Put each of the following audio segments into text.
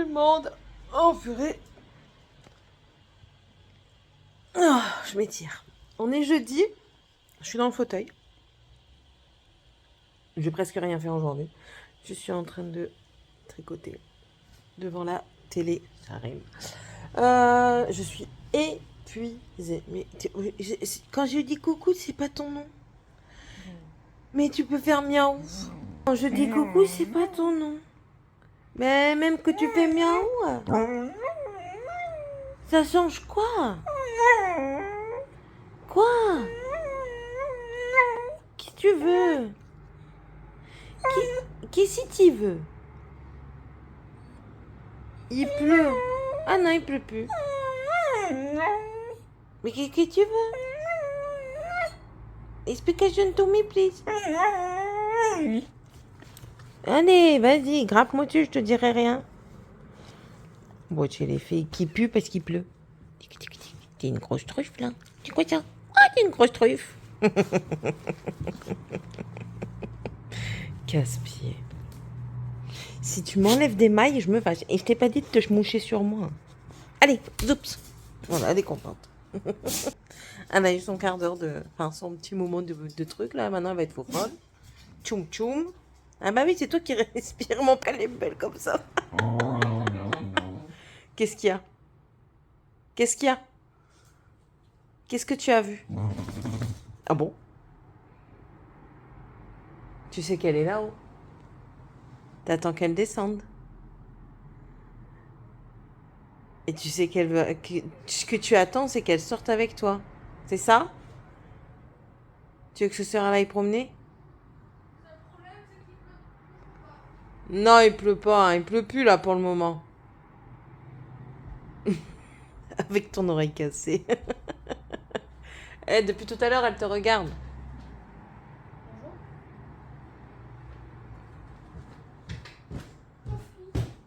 le monde. Oh purée. Oh, je m'étire. On est jeudi. Je suis dans le fauteuil. Je vais presque rien faire aujourd'hui. Je suis en train de tricoter devant la télé. Ça rime. Je suis épuisée. Mais quand je dis coucou, c'est pas ton nom. Mais tu peux faire miaou. Quand je dis coucou, c'est pas ton nom. Mais même que tu fais miaou. Ça change quoi? Quoi? Qui tu veux? Qui si tu veux? Il pleut. Ah non, il pleut plus. Mais qui tu veux? Explication to me, please. Allez, vas-y, grappe-moi dessus, je te dirai rien. Bon, tu les fais qui pue parce qu'il pleut. T'es une grosse truffe, là. Tu quoi ça? Ah, t'es une grosse truffe. Casse-pied. Si tu m'enlèves des mailles, je me fâche. Et je t'ai pas dit de te moucher sur moi. Allez, zoups. Voilà, elle est contente. Elle a eu son quart d'heure de... Enfin, son petit moment de truc, là. Maintenant, elle va être folle. Tchoum tchoum. Ah bah oui, c'est toi qui respire mon palais belle comme ça. Qu'est-ce qu'il y a? Qu'est-ce qu'il y a? Qu'est-ce que tu as vu? Ah bon? Tu sais qu'elle est là-haut. T'attends qu'elle descende. Et tu sais qu'elle veut... Ce que tu attends, c'est qu'elle sorte avec toi. C'est ça? Tu veux que ce soir elle aille promener? Non, il pleut pas. Hein. Il pleut plus là pour le moment. Avec ton oreille cassée. Eh, depuis tout à l'heure, elle te regarde.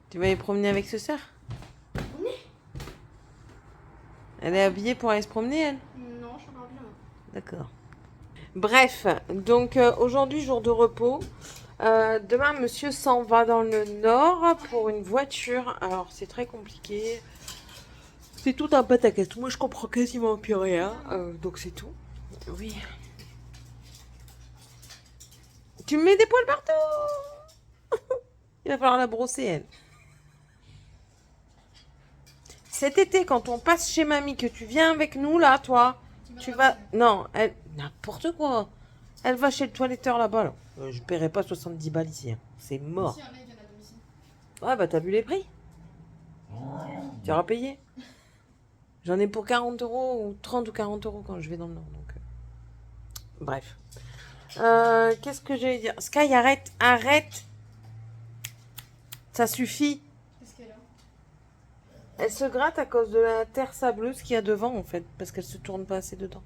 Tu vas aller promener avec ce soeur? Elle est habillée pour aller se promener, elle? Non, je suis pas bien. D'accord. Bref, donc aujourd'hui, jour de repos. Demain, monsieur s'en va dans le nord pour une voiture. Alors, c'est très compliqué. C'est tout un pataquès. Moi, je comprends quasiment plus rien. Donc, c'est tout. Oui. Tu me mets des poils partout. Il va falloir la brosser, elle. Cet été, quand on passe chez mamie, que tu viens avec nous, là, toi, tu vas... Non, elle... N'importe quoi. Elle va chez le toiletteur, là-bas, là. Je paierai pas 70 balles ici. Hein. C'est mort. Si un mec vient à domicile. Ouais, bah, t'as vu les prix? Tu auras payé. J'en ai pour 40 euros, ou 30 ou 40 euros quand je vais dans le Nord. Donc, bref. Qu'est-ce que j'allais dire? Sky, arrête, arrête. Ça suffit. Qu'est-ce qu'elle a? Elle se gratte à cause de la terre sableuse qu'il y a devant, en fait, parce qu'elle se tourne pas assez dedans.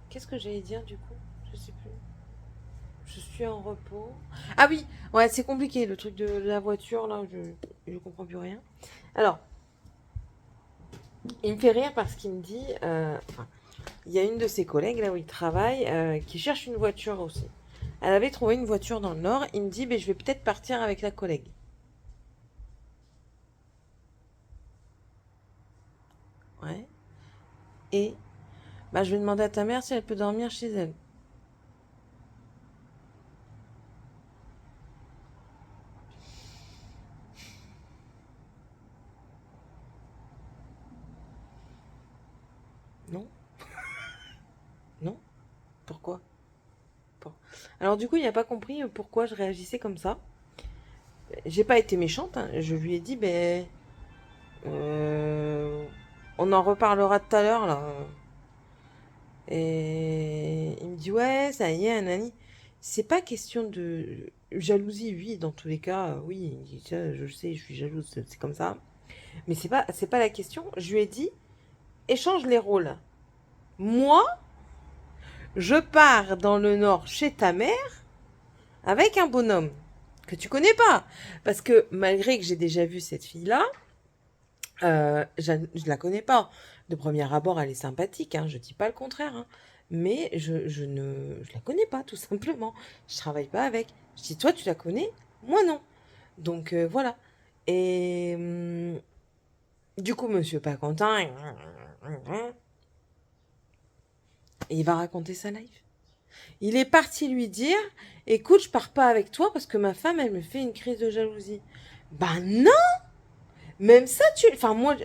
Qu'est-ce que j'allais dire, du coup? Je sais plus. Je suis en repos. Ah oui, ouais, c'est compliqué, le truc de la voiture, là, je comprends plus rien. Alors, il me fait rire parce qu'il me dit... il y a une de ses collègues, là où il travaille, qui cherche une voiture aussi. Elle avait trouvé une voiture dans le Nord. Il me dit, je vais peut-être partir avec la collègue. Ouais. Et je vais demander à ta mère si elle peut dormir chez elle. Non? Non? Pourquoi? Alors du coup, il n'a pas compris pourquoi je réagissais comme ça. J'ai pas été méchante. Hein. Je lui ai dit, on en reparlera tout à l'heure là. Et il me dit ouais, ça y est, Anani. C'est pas question de jalousie, oui, dans tous les cas, oui, ça, je sais, je suis jalouse, c'est comme ça. Mais c'est pas la question. Je lui ai dit, échange les rôles. Moi, je pars dans le Nord chez ta mère avec un bonhomme que tu connais pas. Parce que malgré que j'ai déjà vu cette fille-là, je la connais pas. De premier abord, elle est sympathique, hein, je dis pas le contraire. Hein. Mais je la connais pas, tout simplement. Je travaille pas avec. Je dis, toi, tu la connais? Moi, non. Donc, voilà. Et du coup, monsieur pas content, il va raconter sa life. Il est parti lui dire, écoute, je pars pas avec toi parce que ma femme, elle me fait une crise de jalousie. Ben non, même ça, enfin moi,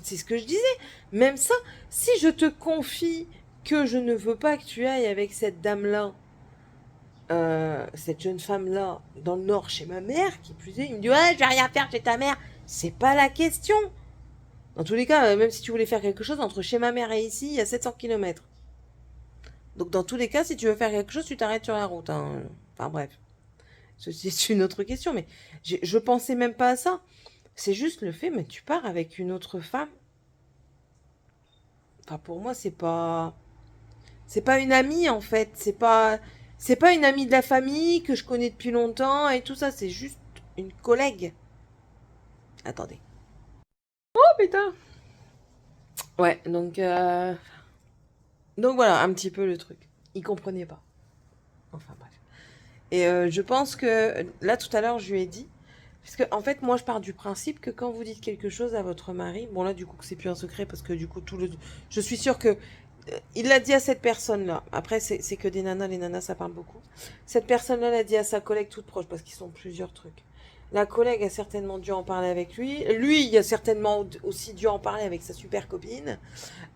c'est ce que je disais. Même ça, si je te confie que je ne veux pas que tu ailles avec cette dame-là, cette jeune femme-là, dans le Nord, chez ma mère, qui plus est, il me dit, ouais, je vais rien faire chez ta mère. C'est pas la question. Dans tous les cas, même si tu voulais faire quelque chose, entre chez ma mère et ici, il y a 700 kilomètres. Donc dans tous les cas, si tu veux faire quelque chose, tu t'arrêtes sur la route, hein. Enfin bref, c'est une autre question, mais je pensais même pas à ça. C'est juste le fait, mais tu pars avec une autre femme. Enfin pour moi, c'est pas une amie en fait. C'est pas une amie de la famille que je connais depuis longtemps et tout ça. C'est juste une collègue. Attendez. Oh putain. Ouais, donc voilà un petit peu le truc. Il comprenait pas. Enfin bref. Et je pense que là tout à l'heure je lui ai dit, parce que en fait moi je pars du principe que quand vous dites quelque chose à votre mari, bon là du coup que c'est plus un secret parce que du coup je suis sûre que il l'a dit à cette personne-là. Après c'est que des nanas, les nanas ça parle beaucoup. Cette personne-là l'a dit à sa collègue toute proche parce qu'ils sont plusieurs trucs. La collègue a certainement dû en parler avec lui. Lui, il a certainement aussi dû en parler avec sa super copine.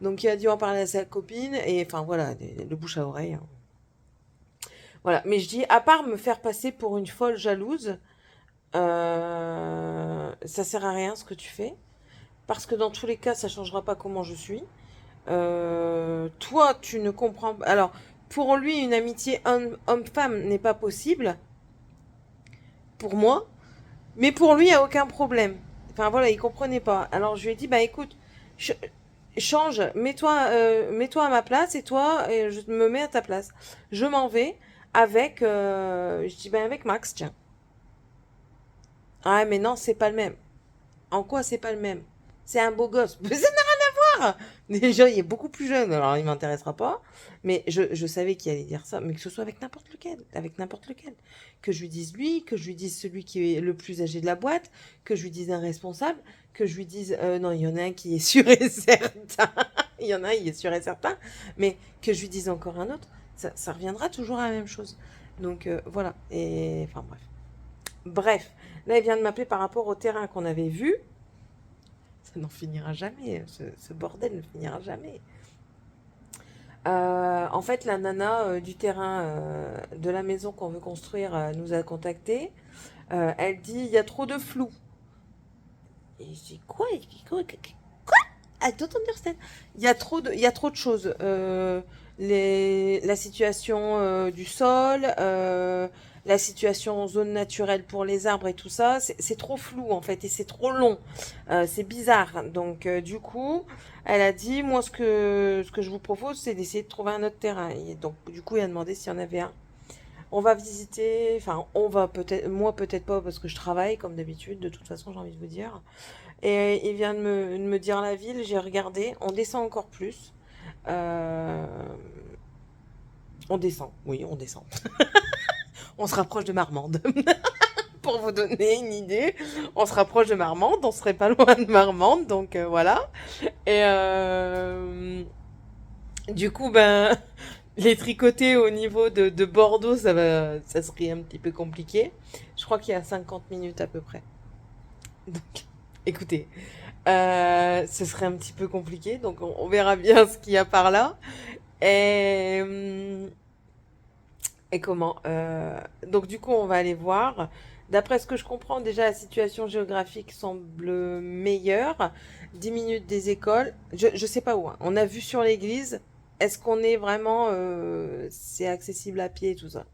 Donc il a dû en parler à sa copine et enfin voilà, le bouche à oreille, hein. Voilà, mais je dis, à part me faire passer pour une folle jalouse, ça sert à rien ce que tu fais. Parce que dans tous les cas, ça changera pas comment je suis. Toi, tu ne comprends pas. Alors, pour lui, une amitié homme-femme n'est pas possible. Pour moi. Mais pour lui, il n'y a aucun problème. Enfin voilà, il comprenait pas. Alors je lui ai dit, bah écoute, change, mets-toi à ma place et toi, et je me mets à ta place. Je m'en vais avec, je dis, ben avec Max, tiens. Ah, mais non, c'est pas le même. En quoi c'est pas le même? C'est un beau gosse. Mais ça n'a rien à voir. Déjà, il est beaucoup plus jeune, alors il m'intéressera pas. Mais je savais qu'il allait dire ça. Mais que ce soit avec n'importe lequel. Avec n'importe lequel. Que je lui dise lui, que je lui dise celui qui est le plus âgé de la boîte, que je lui dise un responsable, que je lui dise non, il y en a un qui est sûr et certain. Il y en a un, il est sûr et certain. Mais que je lui dise encore un autre, ça reviendra toujours à la même chose. Donc voilà. Et enfin bref. Bref, là, il vient de m'appeler par rapport au terrain qu'on avait vu. Ça n'en finira jamais. Ce bordel ne finira jamais. En fait, la nana du terrain de la maison qu'on veut construire nous a contactés. Elle dit il y a trop de flou. Et je dis quoi? I don't understand. Il y a trop de choses. La situation du sol, la situation zone naturelle pour les arbres et tout ça, c'est trop flou en fait et c'est trop long. C'est bizarre. Donc du coup, elle a dit, moi ce que je vous propose, c'est d'essayer de trouver un autre terrain. Et donc du coup, elle a demandé s'il y en avait un. On va visiter, enfin on va peut-être, moi peut-être pas parce que je travaille comme d'habitude, de toute façon j'ai envie de vous dire. Et il vient de me dire la ville, j'ai regardé, on descend encore plus. Euh, on descend, oui, on descend. On se rapproche de Marmande. Pour vous donner une idée, on se rapproche de Marmande, on serait pas loin de Marmande, donc voilà. Et du coup, ben, les tricoter au niveau de Bordeaux, ça serait un petit peu compliqué. Je crois qu'il y a 50 minutes à peu près. Donc, écoutez, ce serait un petit peu compliqué, donc on verra bien ce qu'il y a par là. Et, et comment donc du coup, on va aller voir. D'après ce que je comprends, déjà la situation géographique semble meilleure. 10 minutes des écoles. Je sais pas où, hein. On a vu sur l'église. Est-ce qu'on est vraiment... c'est accessible à pied et tout ça?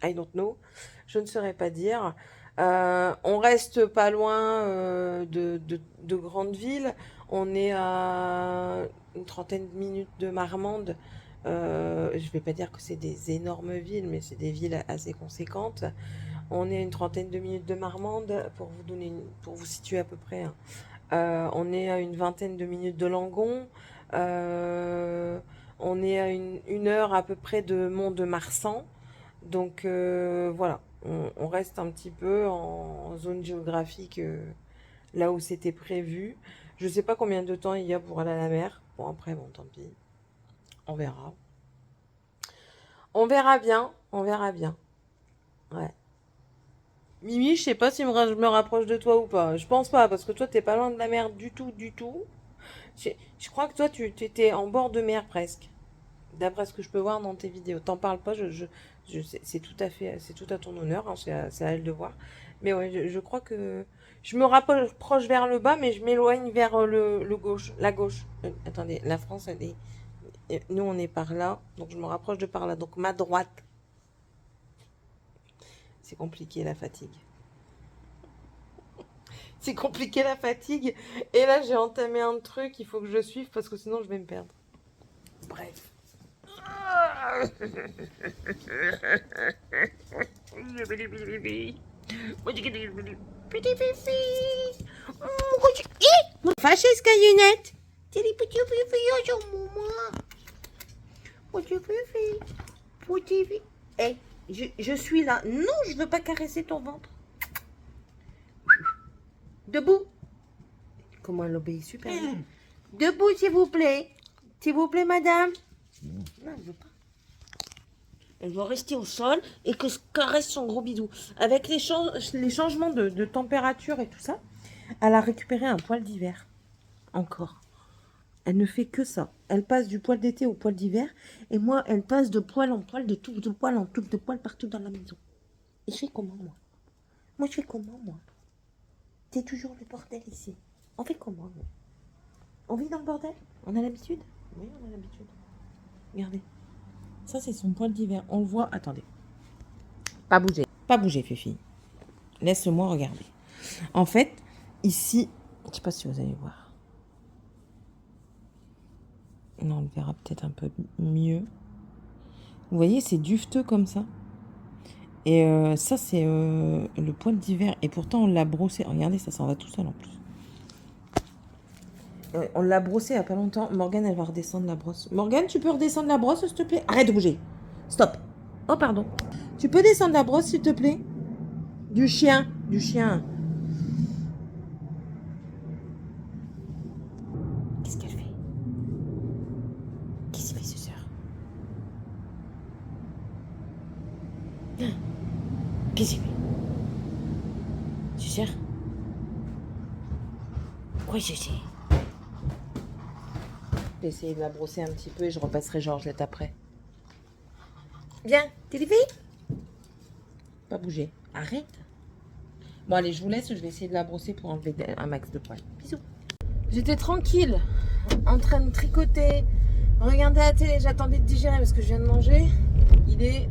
I don't know. Je ne saurais pas dire. On reste pas loin de grandes villes. On est à une trentaine de minutes de Marmande. Je vais pas dire que c'est des énormes villes, mais c'est des villes assez conséquentes. On est à une trentaine de minutes de Marmande pour vous situer à peu près, hein. On est à une vingtaine de minutes de Langon. Euh, on est à une heure à peu près de Mont-de-Marsan. Donc voilà, on reste un petit peu en zone géographique là où c'était prévu. Je sais pas combien de temps il y a pour aller à la mer. Bon, après, bon, tant pis. On verra. On verra bien. On verra bien. Ouais. Mimi, je sais pas si je me rapproche de toi ou pas. Je pense pas, parce que toi, t'es pas loin de la mer du tout, du tout. Je crois que toi, tu étais en bord de mer presque. D'après ce que je peux voir dans tes vidéos. T'en parles pas, c'est tout à fait, c'est tout à ton honneur, hein, c'est à elle de voir. Mais ouais, je crois que je me rapproche vers le bas, mais je m'éloigne vers le gauche, la gauche. Attendez, la France, elle est, nous on est par là, donc je me rapproche de par là. Donc ma droite, c'est compliqué la fatigue. C'est compliqué la fatigue. Et là, j'ai entamé un truc, il faut que je suive parce que sinon je vais me perdre. Bref. Fâcheuse caillonnette. C'est les petits filles sur moi. Petit filles. Eh, je suis là. Non, je veux pas caresser ton ventre. Debout. Comment elle obéit super bien. Debout, s'il vous plaît. S'il vous plaît, madame. Non, elle veut pas. Elle doit rester au sol et que je caresse son gros bidou. Avec les changements de température et tout ça, elle a récupéré un poil d'hiver. Encore. Elle ne fait que ça. Elle passe du poil d'été au poil d'hiver. Et moi, elle passe de poil en poil, de touffe de poil en touffe de poil partout dans la maison. Et je fais comment, moi? Moi, je fais comment, moi? C'est toujours le bordel ici. On fait comment, nous? On vit dans le bordel? On a l'habitude? Oui, on a l'habitude. Regardez. Ça, c'est son poil d'hiver. On le voit. Attendez. Pas bouger. Pas bouger, Fifi. Laisse-moi regarder. En fait, ici, je ne sais pas si vous allez voir. Non, on le verra peut-être un peu mieux. Vous voyez, c'est duveteux comme ça. Et ça, c'est le poil d'hiver. Et pourtant, on l'a brossé. Regardez, ça s'en va tout seul en plus. On l'a brossé il n'y a pas longtemps. Morgane, elle va redescendre la brosse. Morgane, tu peux redescendre la brosse, s'il te plaît? Arrête de bouger. Stop. Oh, pardon. Tu peux descendre la brosse, s'il te plaît? Du chien. Du chien. Qu'est-ce qu'elle fait? Qu'est-ce qu'il fait, ce soeur? Qu'est-ce qu'il fait? Ce soeur? Quoi, je sais? Je vais essayer de la brosser un petit peu et je repasserai Georgette après. Viens, t'es levé? Pas bouger. Arrête. Bon, allez, je vous laisse. Je vais essayer de la brosser pour enlever un max de poils. Bisous. J'étais tranquille, en train de tricoter, regarder la télé. J'attendais de digérer parce que je viens de manger. Il est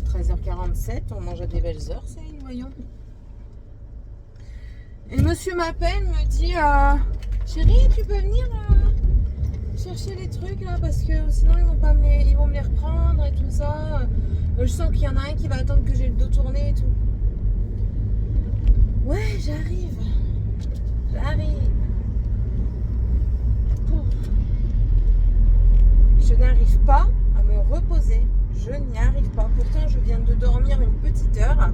13h47. On mange à des belles heures, ça, voyons. Et monsieur m'appelle, me dit chérie, tu peux venir chercher les trucs là parce que sinon ils vont me les reprendre et tout ça. Je sens qu'il y en a un qui va attendre que j'ai le dos tourné et tout. Ouais, j'arrive. Je n'arrive pas à me reposer. Je n'y arrive pas. Pourtant, je viens de dormir une petite heure.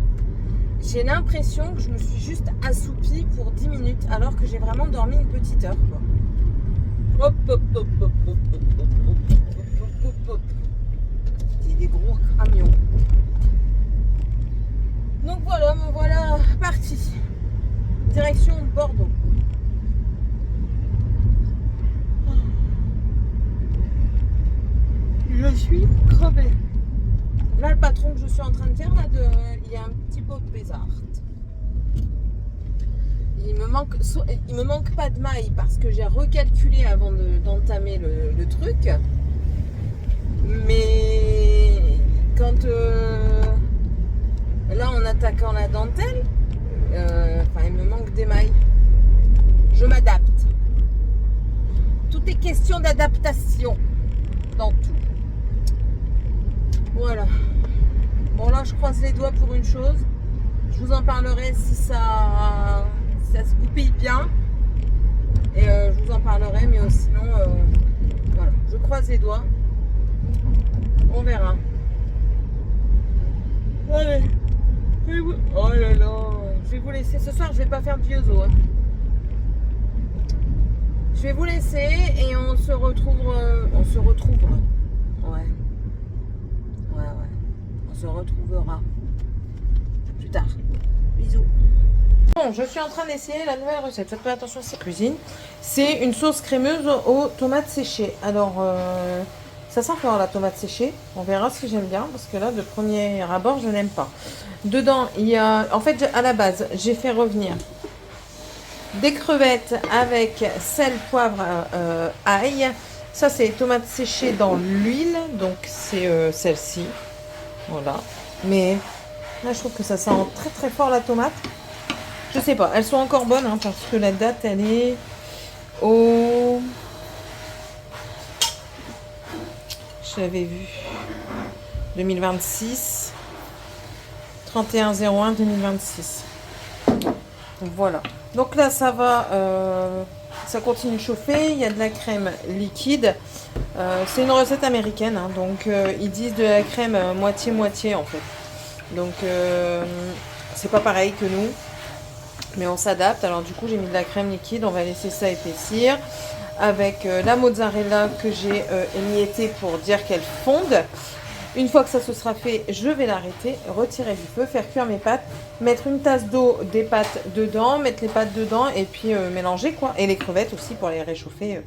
J'ai l'impression que je me suis juste assoupie pour 10 minutes alors que j'ai vraiment dormi une petite heure, quoi. Hop, hop, hop, hop, hop, hop, hop, hop, hop, hop, hop. C'est des gros camions. Donc voilà, me voilà parti. Direction Bordeaux. Je suis crevée. Là, le patron que je suis en train de faire, là, il est un petit peu bizarre. Il me manque pas de maille parce que j'ai recalculé avant d'entamer le truc. Mais quand là, en attaquant la dentelle, il me manque des mailles. Je m'adapte. Tout est question d'adaptation dans tout. Voilà. Bon, là, je croise les doigts pour une chose. Je vous en parlerai si ça se goupille bien. Et je vous en parlerai, mais sinon, voilà. Je croise les doigts. On verra. Allez. Oh là là, je vais vous laisser. Ce soir, je vais pas faire de vieux os. Hein. Je vais vous laisser et on se retrouve. On se retrouvera. Ouais. Ouais, ouais. On se retrouvera plus tard. Bisous. Bon, je suis en train d'essayer la nouvelle recette. Faites pas attention à cette cuisine. C'est une sauce crémeuse aux tomates séchées. Alors, ça sent fort la tomate séchée. On verra si j'aime bien parce que là, de premier abord, je n'aime pas. Dedans, il y a. En fait, à la base, j'ai fait revenir des crevettes avec sel, poivre, ail. Ça, c'est les tomates séchées dans l'huile. Donc, c'est celle-ci. Voilà. Mais là, je trouve que ça sent très très fort la tomate. Je sais pas, elles sont encore bonnes hein, parce que la date elle est au. Je l'avais vu. 2026. 31/01/2026. Voilà. Donc là ça va. Ça continue de chauffer. Il y a de la crème liquide. C'est une recette américaine. Hein, donc ils disent de la crème moitié-moitié en fait. Donc c'est pas pareil que nous. Mais on s'adapte. Alors du coup j'ai mis de la crème liquide. On va laisser ça épaissir. Avec la mozzarella que j'ai émiettée pour dire qu'elle fonde. Une fois que ça se sera fait, je vais l'arrêter, retirer du feu, faire cuire mes pâtes, mettre une tasse d'eau, des pâtes dedans, mettre les pâtes dedans et puis mélanger quoi. Et les crevettes aussi pour les réchauffer.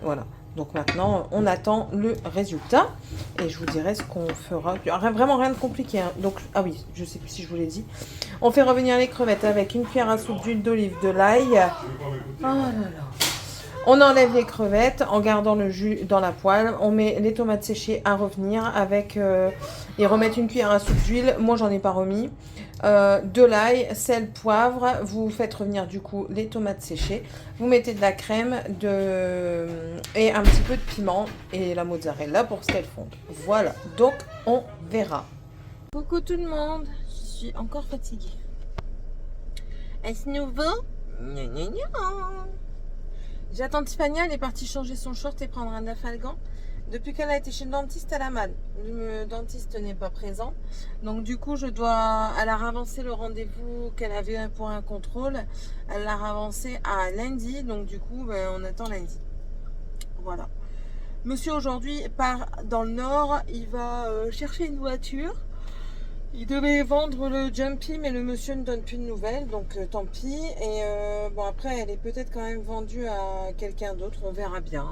Voilà. Donc maintenant, on attend le résultat et je vous dirai ce qu'on fera. Vraiment rien de compliqué. Hein. Donc, ah oui, je sais plus si je vous l'ai dit. On fait revenir les crevettes avec une cuillère à soupe d'huile d'olive, de l'ail. Oh là là. On enlève les crevettes en gardant le jus dans la poêle. On met les tomates séchées à revenir avec et remettre une cuillère à soupe d'huile. Moi, j'en ai pas remis. De l'ail, sel, poivre. Vous faites revenir du coup les tomates séchées. Vous mettez de la crème et un petit peu de piment et la mozzarella pour ce qu'elle fonde. Voilà. Donc, on verra. Coucou tout le monde. Je suis encore fatiguée. Est-ce nouveau? Gna, gna, gna. J'attends Tiffany, elle est partie changer son short et prendre un Dafalgan. Depuis qu'elle a été chez le dentiste, elle a mal. Le dentiste n'est pas présent. Donc du coup, elle a ravancé le rendez-vous qu'elle avait pour un contrôle. Elle l'a ravancé à lundi. Donc du coup, on attend lundi. Voilà. Monsieur aujourd'hui part dans le nord. Il va chercher une voiture. Il devait vendre le Jumpy, mais le monsieur ne donne plus de nouvelles, donc tant pis. Et bon, après, elle est peut-être quand même vendue à quelqu'un d'autre, on verra bien.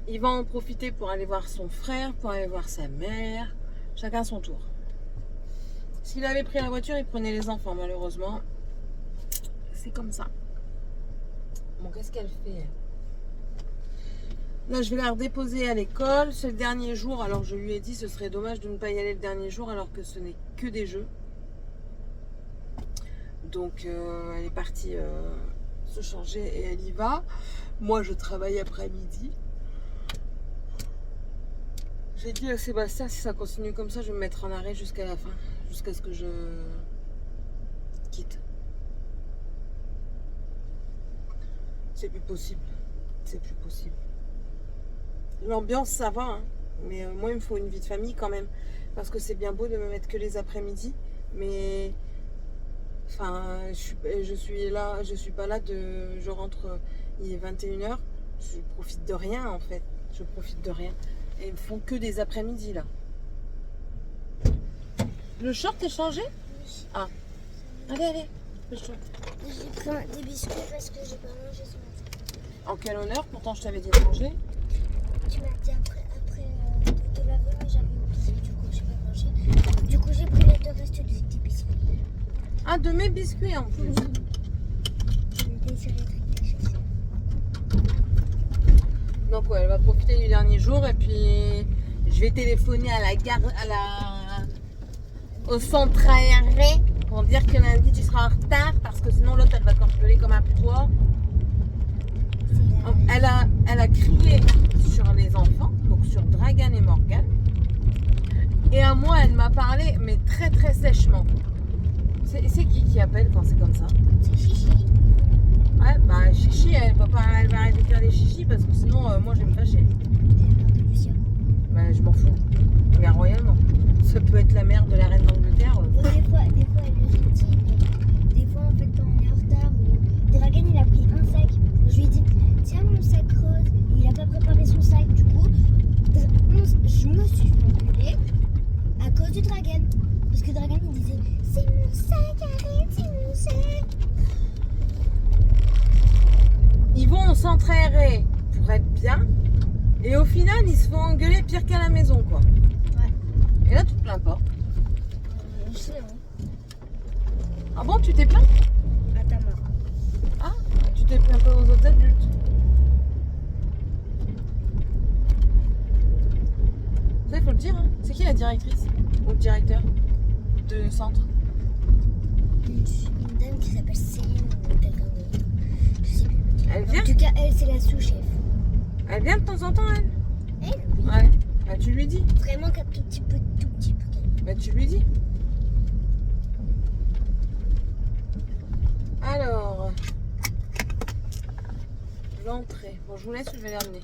Il va en profiter pour aller voir son frère, pour aller voir sa mère, chacun son tour. S'il avait pris la voiture, il prenait les enfants, malheureusement. C'est comme ça. Bon, qu'est-ce qu'elle fait ? Là, je vais la redéposer à l'école. C'est le dernier jour. Alors, je lui ai dit ce serait dommage de ne pas y aller le dernier jour alors que ce n'est que des jeux. Donc, elle est partie se changer et elle y va. Moi, je travaille après-midi. J'ai dit à Sébastien, si ça continue comme ça, je vais me mettre en arrêt jusqu'à la fin. Jusqu'à ce que je quitte. C'est plus possible. C'est plus possible. L'ambiance, ça va, hein. Mais moi, il me faut une vie de famille quand même. Parce que c'est bien beau de me mettre que les après-midi. Mais, enfin, je suis là, je suis pas là je rentre, il est 21h. Je profite de rien, en fait. Je profite de rien. Et ils me font que des après-midi, là. Le short est changé? Oui. Ah. Allez, allez. Le short. J'ai pris des biscuits parce que j'ai pas mangé ce matin. En quel honneur? Pourtant, je t'avais dit de manger. Tu m'as dit après de laver, mais j'avais oublié, du coup j'ai pas mangé. Du coup j'ai pris les deux restes des biscuits. Ah, de mes biscuits en plus. J'ai sur les trucs. Donc ouais, elle va profiter du dernier jour et puis je vais téléphoner à la gare, au centre aéré pour dire que lundi tu seras en retard parce que sinon l'autre elle va t'engueuler comme un putois. Elle a crié sur les enfants, donc sur Dragan et Morgan. Et à moi, elle m'a parlé, mais très très sèchement. C'est qui appelle quand c'est comme ça? C'est Chichi. Ouais, bah Chichi, elle va arrêter de faire des chichis parce que sinon, moi je vais me fâcher. C'est la mère de Lucia. Bah je m'en fous. Mais royalement. Ça peut être la mère de la reine d'Angleterre. Bon, des fois, elle est gentille, mais des fois, en fait, quand on est en retard, Dragan, il a pris un sac. Je lui ai dit, tiens, mon sac rose. Il a pas préparé son sac. Du coup, je me suis fait engueuler à cause de Dragan. Parce que Dragan, il disait, c'est mon sac, arrête, c'est mon sac. Ils vont s'entraîner pour être bien. Et au final, ils se font engueuler pire qu'à la maison, quoi. Ouais. Et là, tu te plains pas. Je sais, hein. Ah bon, tu t'es plaint? À ta main. Ah, tu t'es plaint pas aux autres adultes. Ça, il faut le dire, hein. C'est qui la directrice ou le directeur de centre? Une dame qui s'appelle Céline ou quelqu'un d'autre. Je sais plus. Elle vient? En tout cas, elle, c'est la sous-chef. Elle vient de temps en temps, elle? Elle, oui. Ouais. Bah, tu lui dis. Vraiment qu'un tout petit peu. Bah, tu lui dis. Alors, l'entrée. Bon, je vous laisse, je vais l'amener.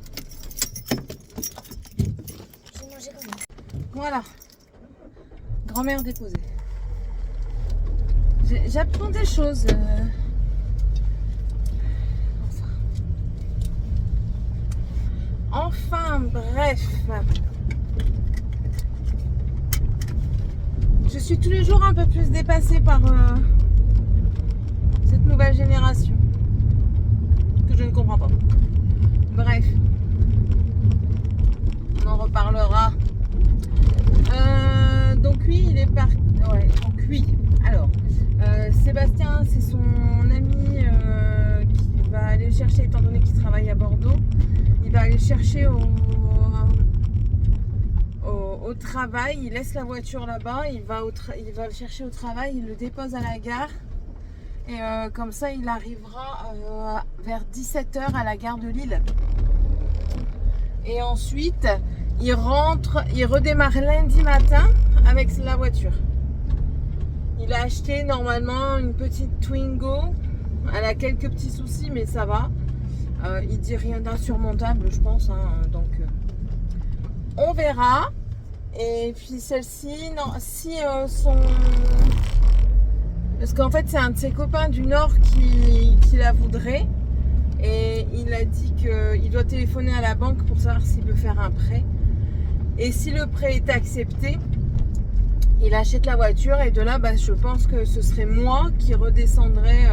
Je vais manger comme ça. Voilà. Grand-mère déposée. J'apprends des choses. Enfin, bref. Je suis tous les jours un peu plus dépassée par cette nouvelle génération que je ne comprends pas. Bref, on en reparlera. Donc oui, il est parti. Ouais, donc oui. Alors, Sébastien, c'est son ami qui va aller chercher, étant donné qu'il travaille à Bordeaux. Il va aller chercher au travail, il laisse la voiture là-bas, il va le chercher au travail, il le dépose à la gare et comme ça il arrivera vers 17h à la gare de Lille. Et ensuite il rentre, il redémarre lundi matin avec la voiture. Il a acheté normalement une petite Twingo, elle a quelques petits soucis mais ça va. Il dit rien d'insurmontable je pense, hein, donc on verra. Et puis celle-ci, non, si son... Parce qu'en fait c'est un de ses copains du Nord qui la voudrait. Et il a dit qu'il doit téléphoner à la banque pour savoir s'il peut faire un prêt. Et si le prêt est accepté, il achète la voiture. Et de là, bah, je pense que ce serait moi qui redescendrais,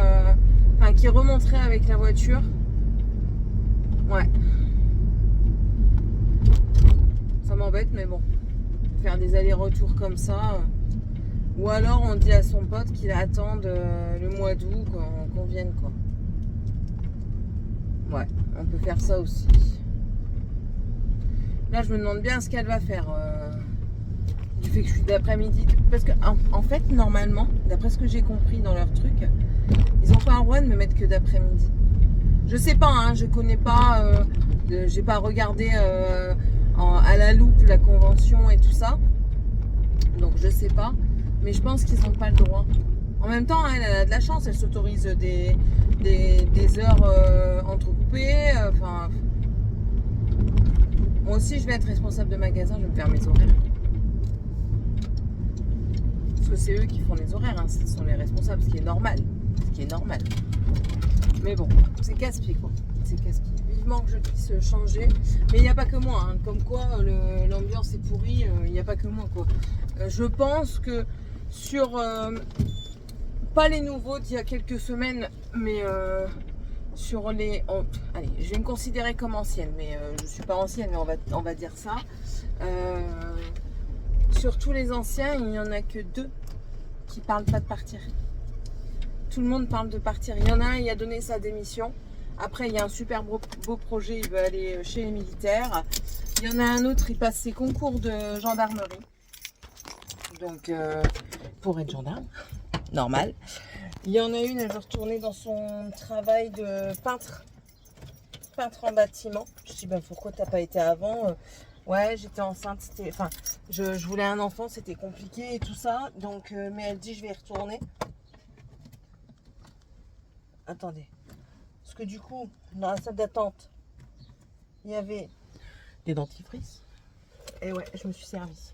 enfin qui remonterais avec la voiture. Ouais. Ça m'embête mais bon. Faire des allers-retours comme ça, ou alors on dit à son pote qu'il attende le mois d'août qu'on vienne quoi. Ouais, on peut faire ça aussi. Là je me demande bien ce qu'elle va faire du fait que je suis d'après-midi, parce que en fait normalement, d'après ce que j'ai compris dans leur truc, ils n'ont pas le droit de me mettre que d'après-midi. Je sais pas, hein, je connais pas, j'ai pas regardé à la loupe la convention et tout ça, donc je sais pas, mais je pense qu'ils n'ont pas le droit. En même temps, elle a de la chance, elle s'autorise des heures entrecoupées, enfin moi aussi je vais être responsable de magasin, je vais me faire mes horaires parce que c'est eux qui font les horaires, hein, ce sont les responsables, ce qui est normal, mais bon, c'est casse-pied quoi, c'est casse-pied. Vivement que je puisse changer, mais il n'y a pas que moi, hein. Comme quoi l'ambiance est pourrie, il n'y a pas que moi quoi. Je pense que sur pas les nouveaux d'il y a quelques semaines, mais sur les allez, je vais me considérer comme ancienne, mais je suis pas ancienne, mais on va dire ça. Sur tous les anciens, il n'y en a que 2 qui parlent pas de partir. Tout le monde parle de partir. Il y en a un, il a donné sa démission. Après, il y a un super beau projet, il veut aller chez les militaires. Il y en a un autre, il passe ses concours de gendarmerie. Donc, pour être gendarme, normal. Il y en a une, elle veut retourner dans son travail de peintre en bâtiment. Je dis, bah, pourquoi t'as pas été avant? Ouais, j'étais enceinte, enfin, je voulais un enfant, c'était compliqué et tout ça. Donc, mais elle dit, je vais y retourner. Attendez. Parce que du coup, dans la salle d'attente, il y avait des dentifrices. Et ouais, je me suis servie.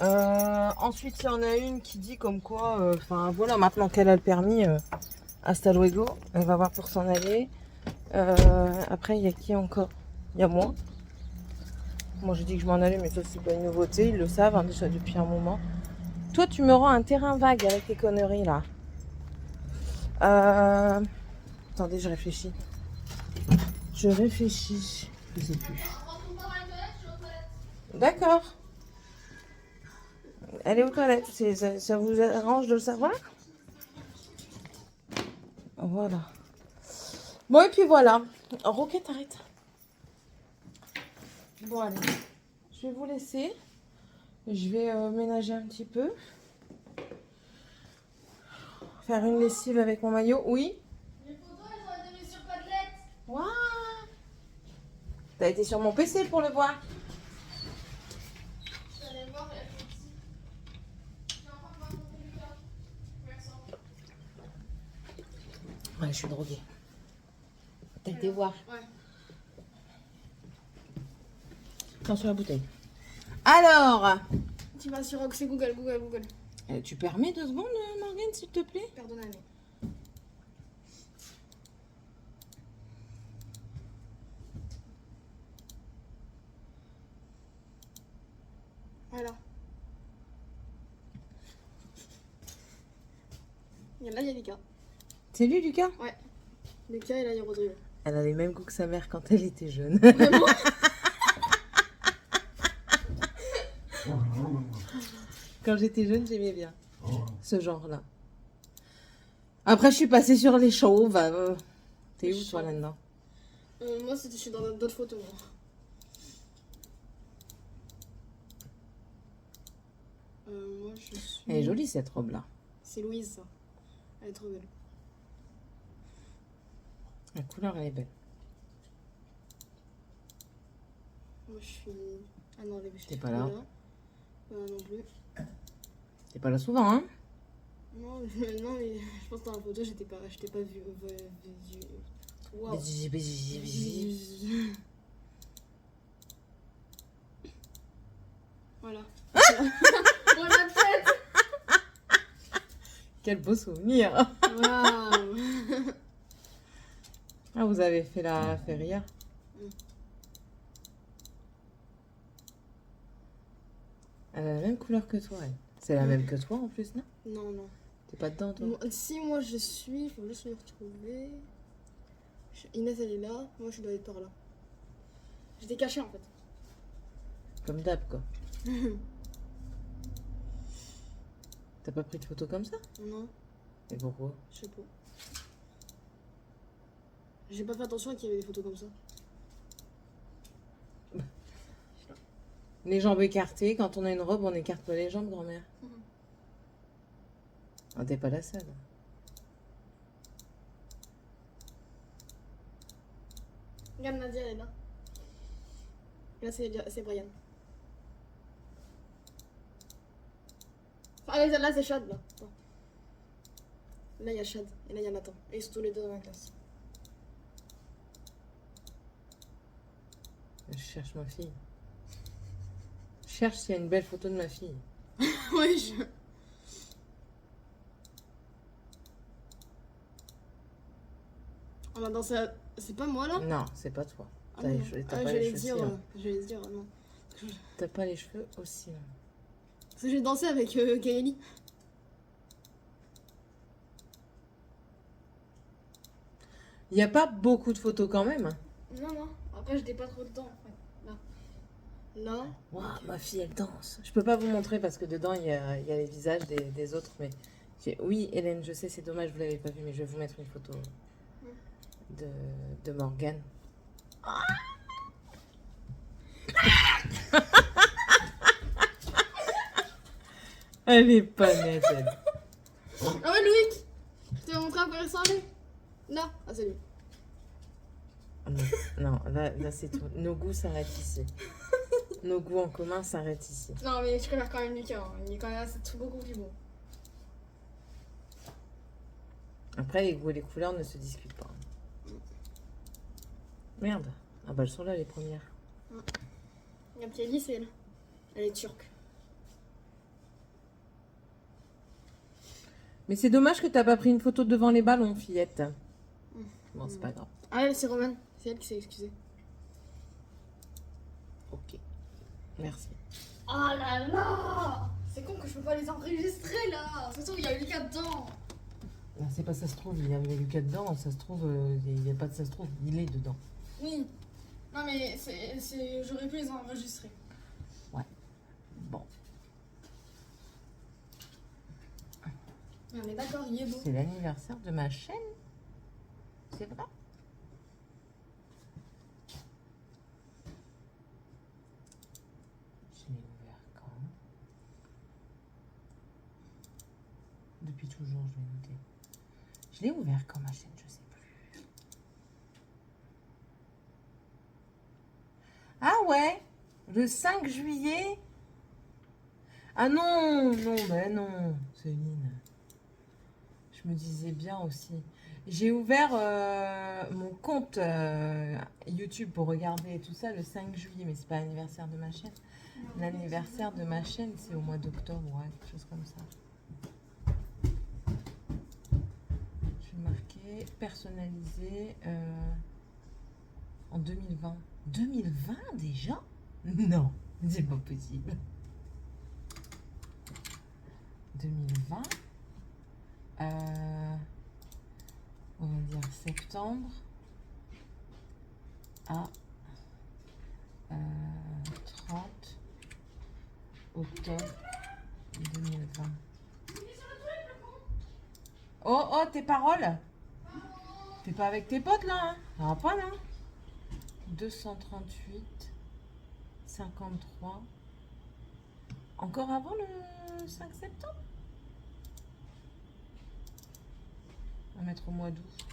Ensuite, il y en a une qui dit comme quoi, enfin voilà, maintenant qu'elle a le permis, hasta luego, elle va voir pour s'en aller. Après, il y a qui encore? Il y a moi. Moi, j'ai dit que je m'en allais, mais ça, c'est pas une nouveauté. Ils le savent hein, déjà depuis un moment. Toi, tu me rends un terrain vague avec tes conneries là. Attendez, je réfléchis. Je réfléchis. Je sais plus. D'accord. Elle est aux toilettes. Ça vous arrange de le savoir? Voilà. Bon, et puis voilà. Roquette, arrête. Bon, allez. Je vais vous laisser. Je vais ménager un petit peu. Faire une lessive avec mon maillot. Oui. Les photos, elles ont été mises sur Padlet. Waouh. T'as été sur mon PC pour le voir. Je suis allée voir et elle fait ici. J'ai encore pas montré Lucas. Merci. Ouais, je suis droguée. T'as été voir. Ouais. Attention à la bouteille. Alors, Tu vas sur Oxy Google. tu permets 2 secondes, Morgane, s'il te plaît? Pardonnez. Voilà. Là, il y a Lucas. C'est lui, Lucas? Ouais. Lucas et là, il y a Rodrigo. Elle a les mêmes goûts que sa mère quand elle était jeune. Vraiment? Quand j'étais jeune, j'aimais bien ce genre-là. Après, je suis passée sur les chauves. T'es où, toi, là-dedans? Moi, je suis dans d'autres photos. Moi. Moi, je suis... Elle est jolie, cette robe-là. C'est Louise, ça. Elle est trop belle. La couleur, elle est belle. Moi, je suis... Ah non, les T'es pas là. Non plus. T'es pas là souvent, hein? Non, non, mais je pense que dans la photo, j'étais pas vue. Waouh. Voilà. Voilà la tête. Quel beau souvenir! Waouh. Ah, vous avez fait la ferrière? Elle a la même couleur que toi, elle. C'est la même que toi, en plus, non? Non. T'es pas dedans, toi? Si, moi, je suis... Il faut juste me retrouver. Inès, elle est là. Moi, je dois être par là. J'étais cachée, en fait. Comme d'hab, quoi. T'as pas pris de photo comme ça? Non, Et pourquoi? je sais pas. J'ai pas fait attention qu'il y avait des photos comme ça. Les jambes écartées. Quand on a une robe, on écarte pas les jambes, grand-mère. Ah, t'es pas la seule. Regarde, Nadia, elle est là. Et là, c'est Brian. Enfin, là, c'est Chad, là. Attends. Là, il y a Chad. Et là, il y a Nathan. Et ils sont tous les deux dans la classe. Je cherche ma fille. Je cherche s'il y a une belle photo de ma fille. Oui, On a dansé à... C'est pas moi, là? Non, c'est pas toi. Ah, T'as non. les cheveux, t'as Ah, pas je les vais cheveux dire, si longs. je vais dire, non. T'as pas les cheveux aussi longs. Parce que j'ai dansé avec Kaeli. Il n'y a pas beaucoup de photos quand même. Non. Après, j'étais pas trop dedans. Ouais. Là. Waouh, ma fille, elle danse. Je peux pas vous montrer parce que dedans, il y a les visages des autres. Mais oui, Hélène, je sais, c'est dommage, vous l'avez pas vu, mais je vais vous mettre une photo de Morgane. Elle est pas nette, elle. Ah ouais, Loïc! Je t'ai montré à quoi il ressemblait. Là. Ah, c'est lui. Non, là c'est tout. Nos goûts s'arrêtent ici. Nos goûts en commun s'arrêtent ici. Non, mais je préfère quand même Lucas. Hein. Il est quand même c'est beaucoup plus beau. Après, les goûts et les couleurs ne se discutent pas. Merde. Ah bah elles sont là les premières. Regarde, Kelly, c'est elle. Elle est turque. Mais c'est dommage que t'as pas pris une photo devant les ballons, fillette. Bon, c'est pas grave. Ah, c'est Roman. C'est elle qui s'est excusée. Ok. Merci. Oh là là! C'est con que je peux pas les enregistrer là! De toute façon, il y a Lucas dedans! Ah, c'est pas ça se trouve, il y avait Lucas dedans, ça se trouve, il n'y a pas de ça se trouve, il est dedans. Oui. Non mais j'aurais pu les enregistrer. Bon, Mais on est d'accord, il est beau. c'est l'anniversaire de ma chaîne. C'est vrai? Je l'ai ouvert quand? Depuis toujours, je vais noter. Je l'ai ouvert quand ma chaîne, je sais plus. Ah ouais, le 5 juillet. Ah non, non, ben non, Céline. Je me disais bien aussi. J'ai ouvert mon compte YouTube pour regarder tout ça le 5 juillet, mais c'est pas l'anniversaire de ma chaîne. L'anniversaire de ma chaîne, c'est au mois d'octobre, ouais, quelque chose comme ça. Je vais marquer personnalisé en 2020. 2020 déjà? Non, c'est pas possible. 2020. On va dire septembre à 30 octobre 2020. Oh, oh, tes paroles? T'es pas avec tes potes là, hein? Ça va pas, non? 238, 53. Encore avant le 5 septembre? On va mettre au mois d'août.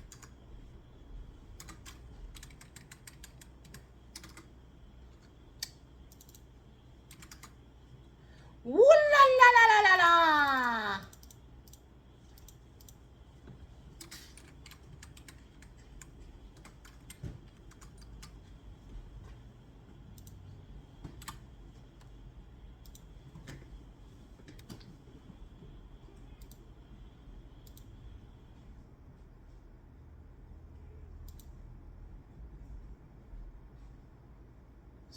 Ouh là là là là là là!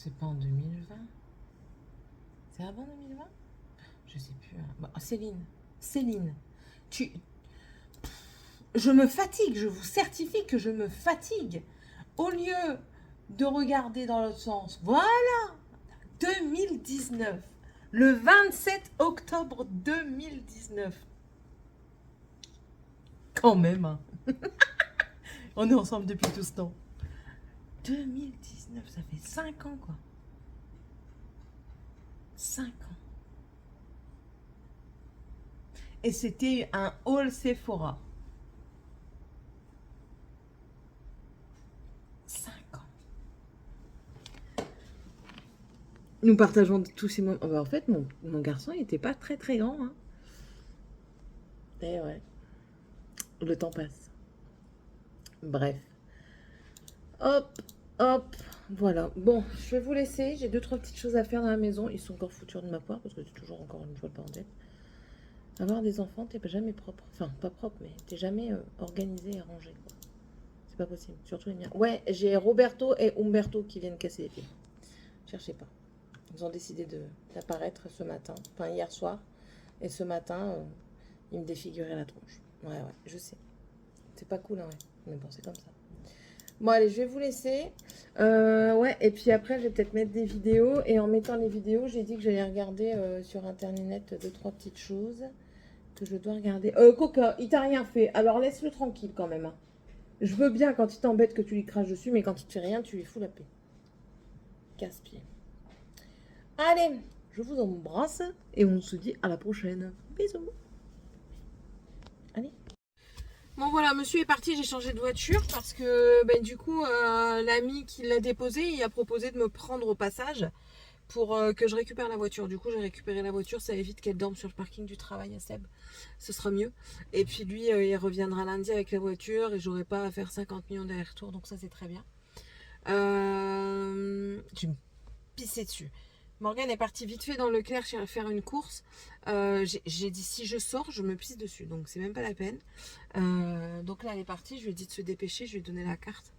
C'est pas en 2020? C'est avant 2020? Je sais plus. Hein. Bon, Céline, je me fatigue, je vous certifie que je me fatigue. Au lieu de regarder dans l'autre sens, voilà, 2019, le 27 octobre 2019. Quand même, hein. On est ensemble depuis tout ce temps. 2019, ça fait 5 ans, quoi. 5 ans. Et c'était un haul Sephora. 5 ans. Nous partageons tous ces moments. Oh bah en fait, mon garçon, il n'était pas très très grand. Hein. Et ouais. Le temps passe. Bref. Hop, hop. Voilà. Bon, je vais vous laisser. J'ai 2-3 petites choses à faire dans la maison. Ils sont encore foutus de ma part parce que c'est toujours encore une fois le bordel. Avoir des enfants, t'es jamais propre. Enfin, pas propre, mais t'es jamais organisé et rangé. C'est pas possible. Surtout les miens. Ouais, j'ai Roberto et Umberto qui viennent casser les pieds. Cherchez pas. Ils ont décidé d'apparaître ce matin. Enfin, hier soir. Et ce matin, ils me défiguraient la tronche. Ouais, ouais, je sais. C'est pas cool, hein, ouais. Mais bon, c'est comme ça. Bon, allez, je vais vous laisser. Ouais, et puis après, je vais peut-être mettre des vidéos. Et en mettant les vidéos, j'ai dit que j'allais regarder sur Internet 2-3 petites choses que je dois regarder. Coca, il t'a rien fait. Alors, laisse-le tranquille quand même. Hein. Je veux bien quand il t'embête que tu lui craches dessus, mais quand il te fait rien, tu lui fous la paix. Casse-pied. Allez, je vous embrasse et on se dit à la prochaine. Bisous. Allez. Bon voilà, monsieur est parti, j'ai changé de voiture parce que ben, du coup l'ami qui l'a déposé, il a proposé de me prendre au passage pour que je récupère la voiture. Du coup j'ai récupéré la voiture, ça évite qu'elle dorme sur le parking du travail à Seb, ce sera mieux. Et puis lui il reviendra lundi avec la voiture et j'aurai pas à faire 50 millions d'allers-retours, donc ça c'est très bien. Je vais me pisser dessus. Morgane est partie vite fait dans Leclerc faire une course. J'ai dit si je sors, je me pisse dessus. Donc c'est même pas la peine. Donc là elle est partie, je lui ai dit de se dépêcher, je lui ai donné la carte.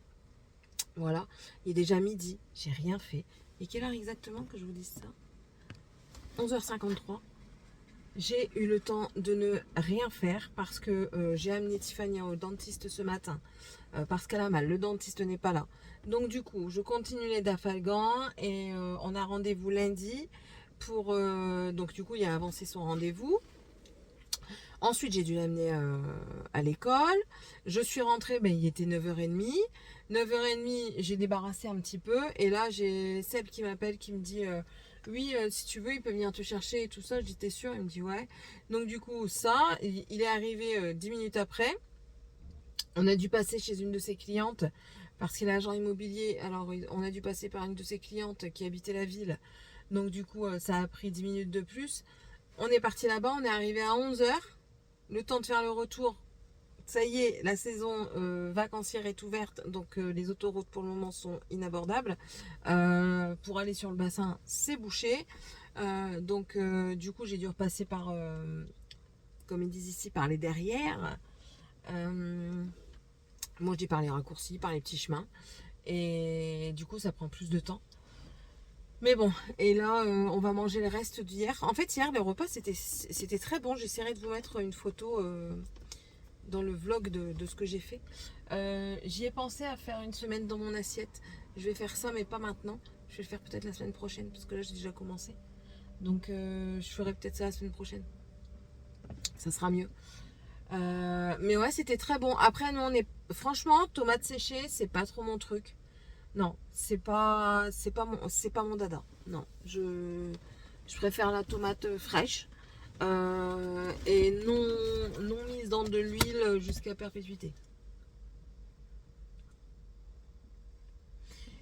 Voilà, il est déjà midi, j'ai rien fait. Et quelle heure exactement que je vous dise ça? 11h53. J'ai eu le temps de ne rien faire parce que j'ai amené Tiffany au dentiste ce matin. Parce qu'elle a mal, le dentiste n'est pas là. Donc du coup, je continue les Dafalgan et on a rendez-vous lundi pour... donc du coup, il a avancé son rendez-vous. Ensuite, j'ai dû l'amener à l'école. Je suis rentrée, ben, il était 9h30. 9h30, j'ai débarrassé un petit peu. Et là, j'ai Seb qui m'appelle, qui me dit... oui, si tu veux, il peut venir te chercher et tout ça. Je dis, t'es sûr? Il me dit, ouais. Donc du coup, ça, il est arrivé 10 minutes après. On a dû passer chez une de ses clientes parce qu'il est agent immobilier. Alors, on a dû passer par une de ses clientes qui habitait la ville. Donc, du coup, ça a pris 10 minutes de plus. On est parti là-bas. On est arrivé à 11h. Le temps de faire le retour. Ça y est, la saison vacancière est ouverte. Donc, les autoroutes, pour le moment, sont inabordables. Pour aller sur le bassin, c'est bouché. Donc, du coup, j'ai dû repasser par, comme ils disent ici, par les derrières. Moi je dis par les raccourcis, par les petits chemins et du coup ça prend plus de temps, mais bon. Et là on va manger le reste d'hier. En fait hier le repas c'était très bon. J'essaierai de vous mettre une photo dans le vlog de ce que j'ai fait. J'y ai pensé à faire une semaine dans mon assiette. Je vais faire ça mais pas maintenant, je vais le faire peut-être la semaine prochaine parce que là j'ai déjà commencé, donc je ferai peut-être ça la semaine prochaine, ça sera mieux. Mais ouais, c'était très bon. Après, nous, franchement, tomates séchées, c'est pas trop mon truc. Non, c'est pas mon dada. Non, je préfère la tomate fraîche et non mise dans de l'huile jusqu'à perpétuité.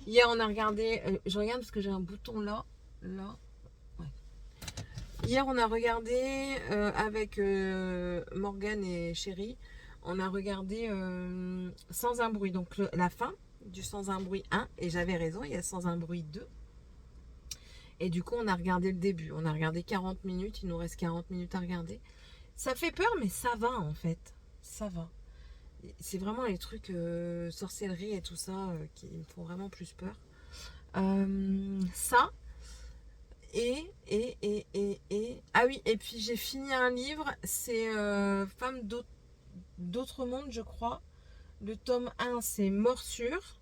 Hier, on a regardé. Je regarde parce que j'ai un bouton là. Hier, on a regardé avec Morgane et Chérie, on a regardé Sans un bruit, donc la fin du Sans un bruit 1, et j'avais raison, il y a Sans un bruit 2. Et du coup, on a regardé le début, on a regardé 40 minutes, il nous reste 40 minutes à regarder. Ça fait peur, mais ça va en fait, ça va. C'est vraiment les trucs sorcellerie et tout ça qui me font vraiment plus peur. Ça... Ah oui, et puis j'ai fini un livre, c'est Femmes d'autres mondes, je crois. Le tome 1, c'est Morsure.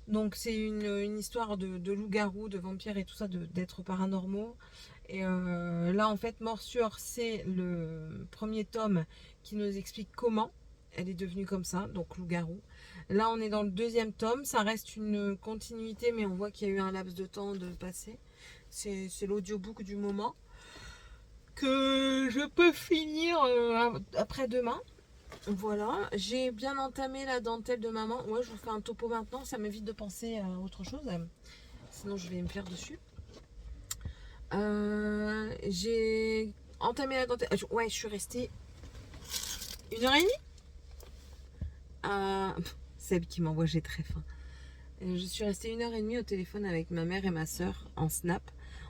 Donc c'est une histoire de loup-garou, de vampires et tout ça, d'êtres paranormaux. Et là, en fait, Morsure, c'est le premier tome qui nous explique comment elle est devenue comme ça, donc loup-garou. Là, on est dans le deuxième tome, ça reste une continuité, mais on voit qu'il y a eu un laps de temps de passé. C'est l'audiobook du moment que je peux finir après-demain. Voilà, j'ai bien entamé la dentelle de maman. Ouais, je vous fais un topo maintenant, ça m'évite de penser à autre chose. Sinon, je vais me faire dessus. J'ai entamé la dentelle. Ouais, je suis restée 1h30. Seb qui m'envoie, j'ai très faim. Je suis restée 1h30 au téléphone avec ma mère et ma soeur en snap.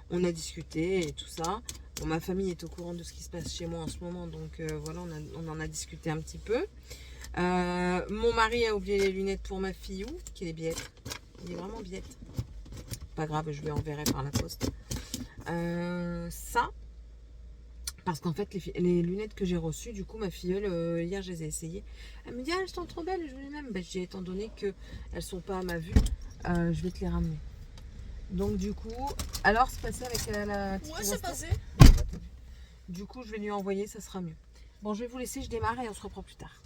On a discuté et tout ça. Bon, ma famille est au courant de ce qui se passe chez moi en ce moment, donc voilà, on en a discuté un petit peu. Mon mari a oublié les lunettes pour ma fille, qui est biette. Il est vraiment biette. Pas grave, je lui enverrai par la poste. Ça, parce qu'en fait, les lunettes que j'ai reçues, du coup, ma filleule, hier, je les ai essayées. Elle me dit, ah, elles sont trop belles, je veux les mêmes. Ben, j'ai étant donné qu'elles ne sont pas à ma vue, je vais te les ramener. Donc, du coup, alors, c'est passé avec la petite. Ouais, c'est passé. Du coup, je vais lui envoyer, ça sera mieux. Bon, je vais vous laisser, je démarre et on se reprend plus tard.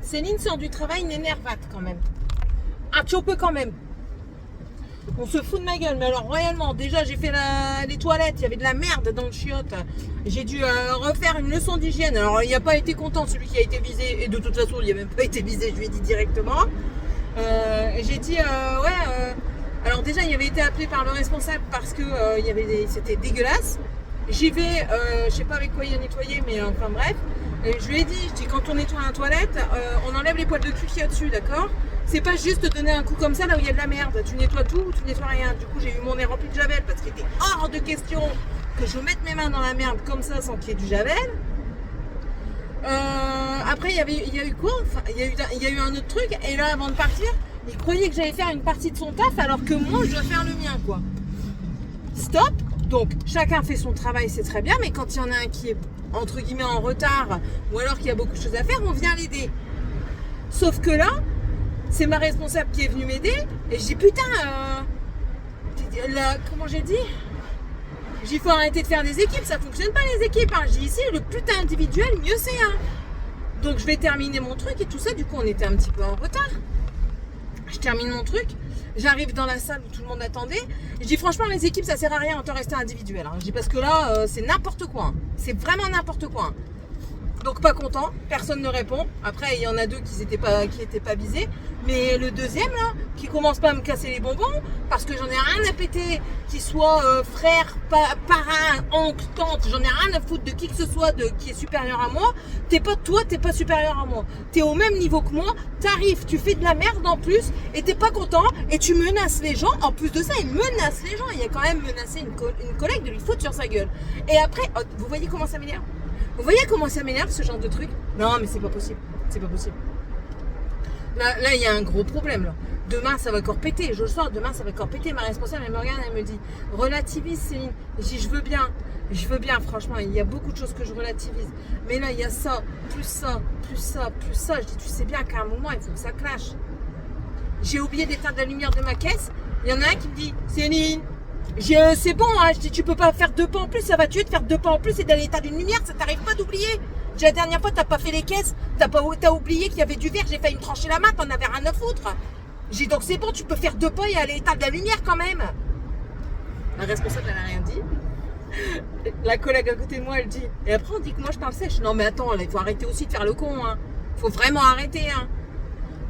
Céline sort du travail, une énervate quand même. Ah, tu peux quand même. On se fout de ma gueule, mais alors royalement. Déjà, j'ai fait les toilettes, il y avait de la merde dans le chiotte. J'ai dû refaire une leçon d'hygiène. Alors, il n'a pas été content, celui qui a été visé. Et de toute façon, il n'a même pas été visé, je lui ai dit directement. J'ai dit, alors déjà, il avait été appelé par le responsable parce que c'était dégueulasse. J'y vais, je sais pas avec quoi il a nettoyé, mais enfin bref. Et je lui ai dit, quand on nettoie la toilette, on enlève les poils de cul qu'il y a dessus, d'accord? C'est pas juste donner un coup comme ça là où il y a de la merde. Tu nettoies tout ou tu nettoies rien. Du coup, j'ai eu mon nez rempli de javel parce qu'il était hors de question que je mette mes mains dans la merde comme ça sans qu'il y ait du javel. Après, il y a eu quoi? Enfin, il y a eu un autre truc. Et là, avant de partir, il croyait que j'allais faire une partie de son taf alors que moi, je dois faire le mien, quoi. Stop. Donc, chacun fait son travail, c'est très bien. Mais quand il y en a un qui est, entre guillemets, en retard ou alors qu'il y a beaucoup de choses à faire, on vient l'aider. Sauf que là, c'est ma responsable qui est venue m'aider. Et je dis, putain, comment j'ai dit? Il faut arrêter de faire des équipes, ça fonctionne pas les équipes. Hein. Je dis ici, le plus t'es individuel, mieux c'est. Hein. Donc je vais terminer mon truc et tout ça. Du coup, on était un petit peu en retard. Je termine mon truc. J'arrive dans la salle où tout le monde attendait. Je dis franchement, les équipes, ça sert à rien, autant rester individuel. Hein. Je dis parce que là, c'est n'importe quoi. Hein. C'est vraiment n'importe quoi. Hein. Donc pas content, personne ne répond. Après, il y en a deux qui étaient pas visés. Mais le deuxième, là, qui commence pas à me casser les bonbons, parce que j'en ai rien à péter, qu'il soit frère, parrain, oncle, tante, j'en ai rien à foutre de qui que ce soit qui est supérieur à moi. T'es pas supérieur à moi. T'es au même niveau que moi, t'arrives, tu fais de la merde en plus, et t'es pas content, et tu menaces les gens. En plus de ça, il menace les gens. Il y a quand même menacé une collègue de lui foutre sur sa gueule. Et après, vous voyez comment ça m'énerve? Vous voyez comment ça m'énerve ce genre de truc? Non mais c'est pas possible, c'est pas possible. Là il y a un gros problème là. Demain ça va encore péter, je le sens, demain ça va encore péter. Ma responsable elle me regarde, elle me dit relativise Céline. Je dis je veux bien franchement, il y a beaucoup de choses que je relativise. Mais là il y a ça, plus ça, plus ça, plus ça. Je dis tu sais bien qu'à un moment il faut que ça clash. J'ai oublié d'éteindre la lumière de ma caisse, il y en a un qui me dit Céline, c'est bon, hein. Je dis tu peux pas faire 2 pas en plus, ça va tuer de faire 2 pas en plus et d'aller éteindre une lumière, ça t'arrive pas d'oublier. La dernière fois t'as pas fait les caisses, t'as oublié qu'il y avait du verre, j'ai failli me trancher la main, t'en avais rien à foutre. J'ai dit donc c'est bon, tu peux faire 2 pas et aller éteindre la lumière quand même. La responsable elle a rien dit. La collègue à côté de moi elle dit, et après on dit que moi je parle sèche. Non mais attends, là, il faut arrêter aussi de faire le con, hein. Faut vraiment arrêter, hein.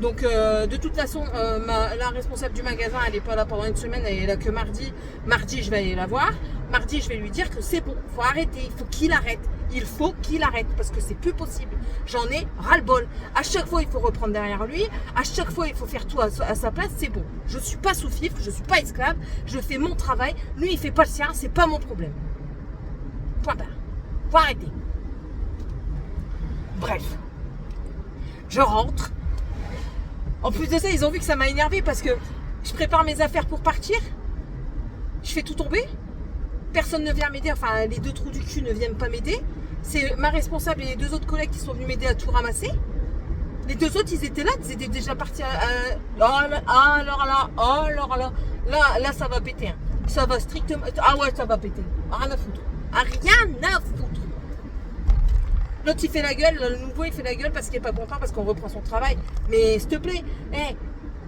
Donc de toute façon, la responsable du magasin, elle n'est pas là pendant une semaine, elle est là que mardi. Mardi, je vais aller la voir. Mardi, je vais lui dire que c'est bon, il faut arrêter, il faut qu'il arrête. Il faut qu'il arrête parce que c'est plus possible. J'en ai ras-le-bol. À chaque fois, il faut reprendre derrière lui. À chaque fois, il faut faire tout à sa place. C'est bon. Je suis pas sous-fifre, je suis pas esclave. Je fais mon travail. Lui, il fait pas le sien. C'est pas mon problème. Point barre. Faut arrêter. Bref. Je rentre. En plus de ça, ils ont vu que ça m'a énervé parce que je prépare mes affaires pour partir. Je fais tout tomber. Personne ne vient m'aider. Enfin, les 2 trous du cul ne viennent pas m'aider. C'est ma responsable et les 2 autres collègues qui sont venus m'aider à tout ramasser. Les 2 autres, ils étaient là. Ils étaient déjà partis là, ça va péter. Hein. Ça va strictement... Ah ouais, ça va péter. Rien à foutre. Rien à foutre. L'autre il fait la gueule, le nouveau il fait la gueule parce qu'il est pas content parce qu'on reprend son travail. Mais s'il te plaît,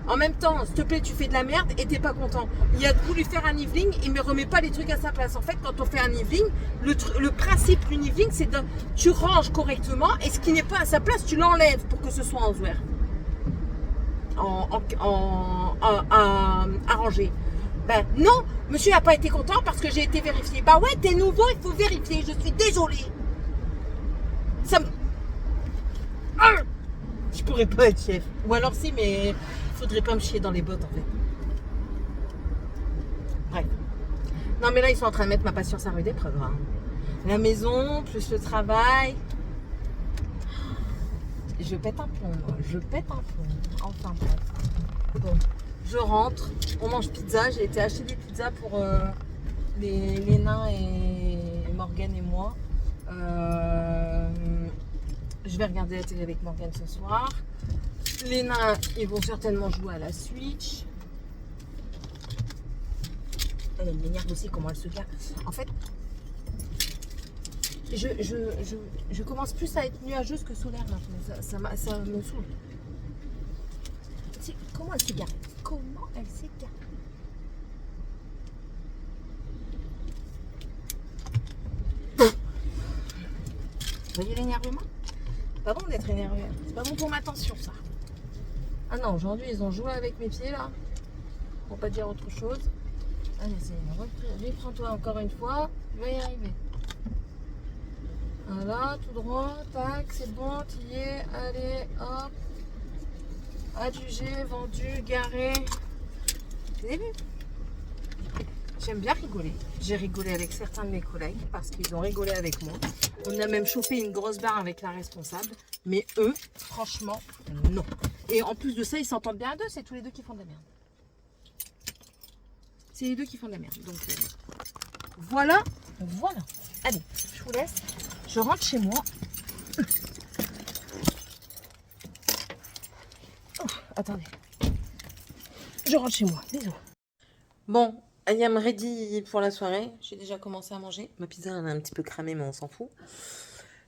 en même temps, s'il te plaît, tu fais de la merde et t'es pas content. Il a voulu faire un evening, il me remet pas les trucs à sa place. En fait, quand on fait un evening, le principe d'une evening, c'est de tu ranges correctement et ce qui n'est pas à sa place, tu l'enlèves pour que ce soit en zouer. Arrangé. Ben non, monsieur n'a pas été content parce que j'ai été vérifié. Bah ouais, t'es nouveau, il faut vérifier. Je suis désolée. Ça me... Je pourrais pas être chef. Ou alors si, mais il faudrait pas me chier dans les bottes en fait. Bref. Non mais là ils sont en train de mettre ma patience à rude épreuve. Hein. La maison, plus le travail. Je pète un plomb, moi. Je pète un plomb. Enfin bref. Bon, je rentre. On mange pizza. J'ai été acheter des pizzas pour les nains et Morgane et moi. Je vais regarder la télé avec Morgane ce soir. Les nains, ils vont certainement jouer à la Switch. Elle m'énerve aussi comment elle se gare. En fait, je commence plus à être nuageuse que solaire maintenant. Ça me saoule. Comment elle s'est garée? Comment elle s'est garée? Vous voyez l'énervement? C'est pas bon d'être énervé. C'est pas bon pour ma tension, ça. Ah non, aujourd'hui, ils ont joué avec mes pieds, là. Pour pas dire autre chose. Allez, c'est reprends-toi encore une fois. Tu vas y arriver. Voilà, tout droit, tac, c'est bon, tu y es, allez, hop. Adjugé, vendu, garé. Vous avez vu? J'aime bien rigoler. J'ai rigolé avec certains de mes collègues parce qu'ils ont rigolé avec moi. On a même chauffé une grosse barre avec la responsable. Mais eux, franchement, non. Et en plus de ça, ils s'entendent bien à deux. C'est tous les deux qui font de la merde. C'est les deux qui font de la merde. Donc voilà, voilà. Allez, je vous laisse. Je rentre chez moi. Oh, attendez. Je rentre chez moi. Bisous. Bon, I am ready pour la soirée. J'ai déjà commencé à manger. Ma pizza, elle a un petit peu cramé, mais on s'en fout.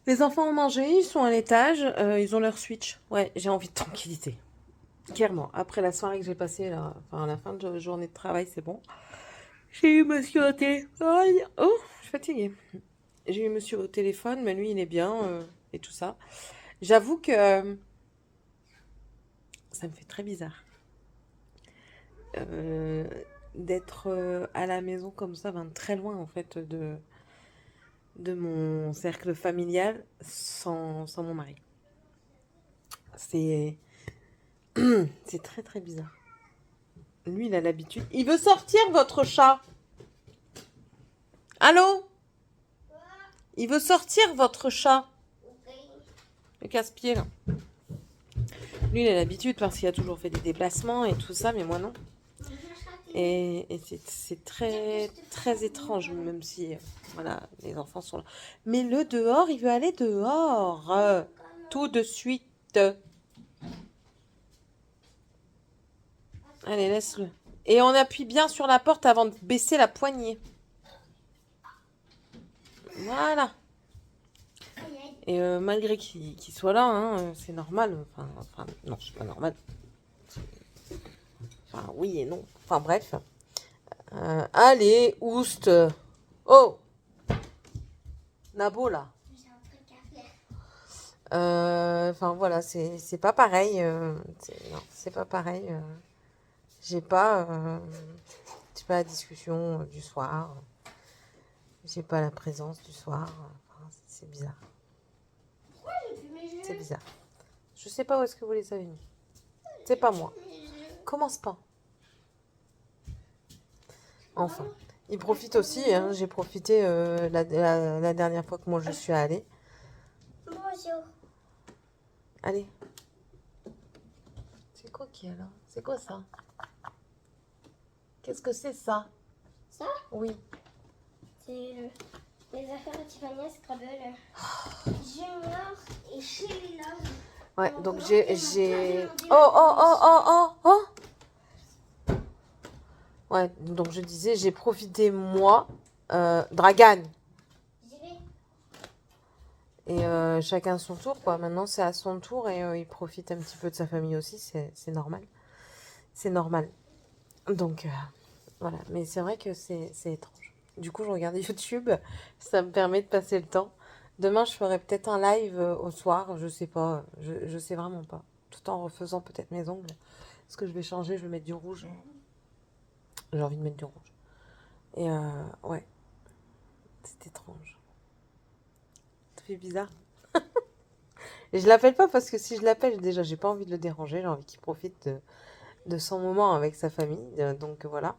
Les enfants ont mangé, ils sont à l'étage. Ils ont leur Switch. Ouais, j'ai envie de tranquillité. Clairement. Après la soirée que j'ai passée, là, enfin, à la fin de journée de travail, c'est bon. J'ai eu monsieur au téléphone. Oh, je suis fatiguée. J'ai eu monsieur au téléphone, mais lui, il est bien et tout ça. J'avoue que ça me fait très bizarre euh, d'être à la maison comme ça, ben, très loin en fait de mon cercle familial sans mon mari. C'est c'est très très bizarre. Lui, il a l'habitude. Il veut sortir, votre chat. Allô? Il veut sortir, votre chat. Le casse-pied, là. Lui, il a l'habitude parce qu'il a toujours fait des déplacements et tout ça, mais moi, non. Et c'est très, très étrange, même si, voilà, les enfants sont là. Mais le dehors, il veut aller dehors. Tout de suite. Allez, laisse-le. Et on appuie bien sur la porte avant de baisser la poignée. Voilà. Et malgré qu'il soit là, hein, c'est normal. Enfin, non, c'est pas normal. Enfin, oui et non. Enfin, bref. Allez, oust. Oh, Nabo, là. Enfin, voilà, c'est pas pareil. Non, c'est pas pareil. J'ai pas, la discussion du soir. J'ai pas la présence du soir. Enfin, c'est bizarre. C'est bizarre. Je sais pas où est-ce que vous les avez mis. C'est pas moi. Commence pas. Enfin. Il profite aussi. Hein. J'ai profité la dernière fois que moi je suis allée. Bonjour. Allez. C'est quoi qui est là? C'est quoi ça? Qu'est-ce que c'est ça? Ça? Oui. C'est les affaires de Tiffany Scrabble. Junior et Sheila. Ouais, donc j'ai... Oh, oh, oh, oh, oh, oh! Ouais, donc je disais, j'ai profité, moi, Dragan. Et chacun son tour, quoi. Maintenant, c'est à son tour et il profite un petit peu de sa famille aussi, c'est normal. C'est normal. Donc, voilà. Mais c'est vrai que c'est étrange. Du coup, je regardais YouTube, ça me permet de passer le temps. Demain, je ferai peut-être un live au soir, je sais pas, je sais vraiment pas. Tout en refaisant peut-être mes ongles. Parce que je vais changer, je vais mettre du rouge. J'ai envie de mettre du rouge. Et ouais, c'est étrange. Ça fait bizarre. Et je l'appelle pas parce que si je l'appelle, déjà, j'ai pas envie de le déranger. J'ai envie qu'il profite de son moment avec sa famille. Donc voilà,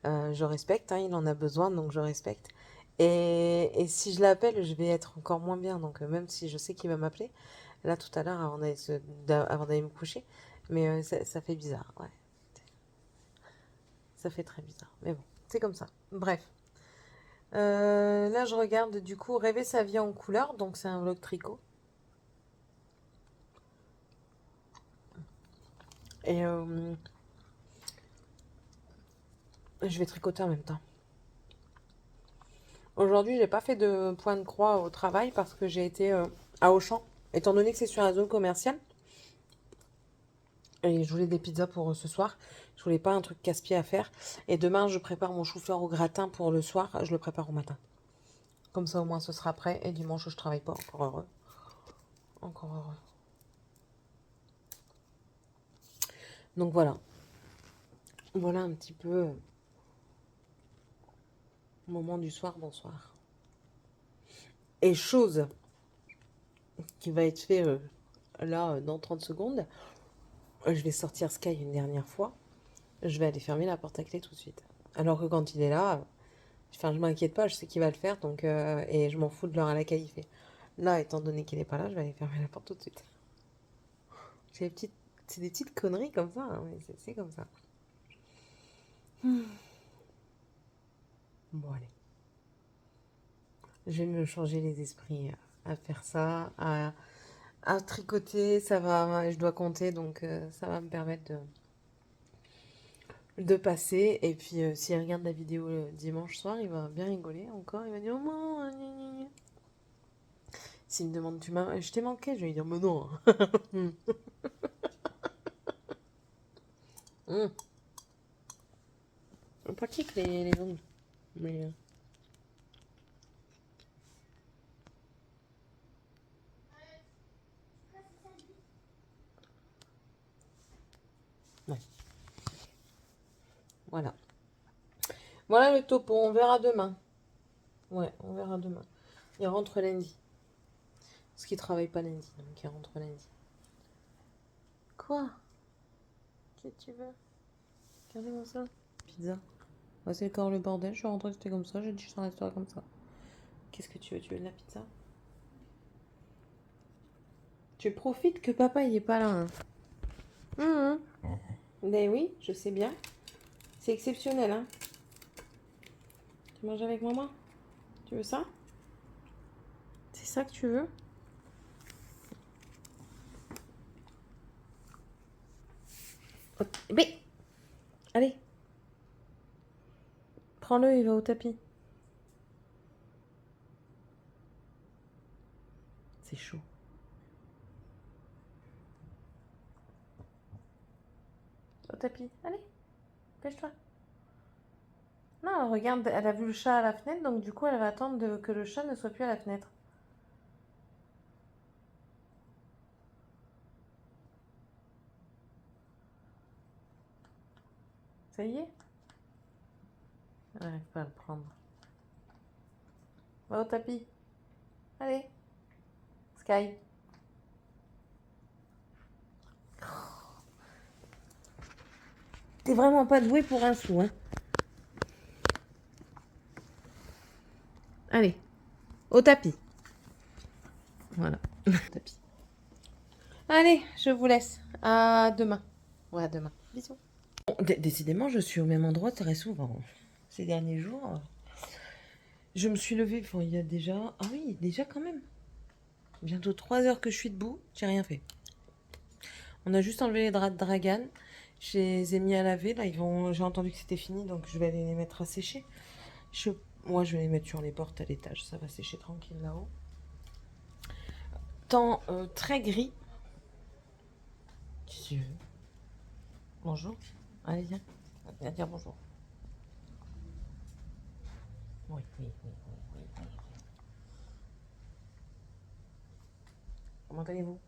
je respecte. Hein, il en a besoin, donc je respecte. Et si je l'appelle, je vais être encore moins bien. Donc même si je sais qu'il va m'appeler, là tout à l'heure, avant d'aller me coucher, mais ça fait bizarre. Ouais. Ça fait très bizarre. Mais bon, c'est comme ça. Bref. Là, je regarde du coup Rêver sa vie en couleur. Donc, c'est un vlog tricot. Et je vais tricoter en même temps. Aujourd'hui, j'ai pas fait de point de croix au travail parce que j'ai été à Auchan. Étant donné que c'est sur la zone commerciale. Et je voulais des pizzas pour ce soir. Je voulais pas un truc casse-pied à faire. Et demain, je prépare mon chou-fleur au gratin pour le soir. Je le prépare au matin. Comme ça, au moins, ce sera prêt. Et dimanche, je travaille pas. Encore heureux. Encore heureux. Donc voilà. Voilà un petit peu moment du soir, bonsoir. Et chose qui va être fait là dans 30 secondes. Je vais sortir Sky une dernière fois. Je vais aller fermer la porte à clé tout de suite. Alors que quand il est là, enfin, je m'inquiète pas, je sais qu'il va le faire, donc et je m'en fous de l'heure à laquelle il fait. Là, étant donné qu'il n'est pas là, je vais aller fermer la porte tout de suite. C'est des petites conneries comme ça, hein, mais c'est comme ça. Bon, allez. Je vais me changer les esprits à faire ça, à tricoter. Ça va, je dois compter, donc ça va me permettre de passer. Et puis, s'il regarde la vidéo dimanche soir, il va bien rigoler encore. Il va dire, oh, maman, gna, gna, gna. S'il me demande, je t'ai manqué, je vais lui dire, mais non. Pas kick les ongles. Mais. Ouais. Voilà. Voilà le topo, on verra demain. Ouais, on verra demain. Il rentre lundi. Parce qu'il travaille pas lundi, donc il rentre lundi. Quoi? Qu'est-ce que tu veux? Regardez-moi ça. Pizza. Ouais, c'est encore le bordel. Je suis rentrée, c'était comme ça. J'ai dit, je t'en resterai comme ça. Qu'est-ce que tu veux? Tu veux de la pizza? Tu profites que papa il est pas là. Hein. Ben oui, je sais bien. C'est exceptionnel, hein. Tu manges avec maman? Tu veux ça? C'est ça que tu veux? Mais allez. Prends-le, il va au tapis. C'est chaud. Au tapis. Allez, pêche-toi. Non, regarde, elle a vu le chat à la fenêtre, donc du coup, elle va attendre que le chat ne soit plus à la fenêtre. Ça y est? Elle n'arrive pas à le prendre. Va au tapis. Allez. Sky. T'es vraiment pas doué pour un sou, hein. Allez. Au tapis. Voilà. Tapis. Allez, je vous laisse. À demain. Ouais, à demain. Bisous. Bon, décidément, je suis au même endroit très souvent. Ces derniers jours, je me suis levée, enfin, il y a déjà... Ah oui, déjà quand même. Bientôt 3 heures que je suis debout, j'ai rien fait. On a juste enlevé les draps de Dragan. Je les ai mis à laver. Là, j'ai entendu que c'était fini, donc je vais aller les mettre à sécher. Moi, je vais les mettre sur les portes à l'étage. Ça va sécher tranquille là-haut. Temps très gris. Si tu veux. Bonjour. Allez, viens. Viens dire bonjour. Oui. Comment allez-vous?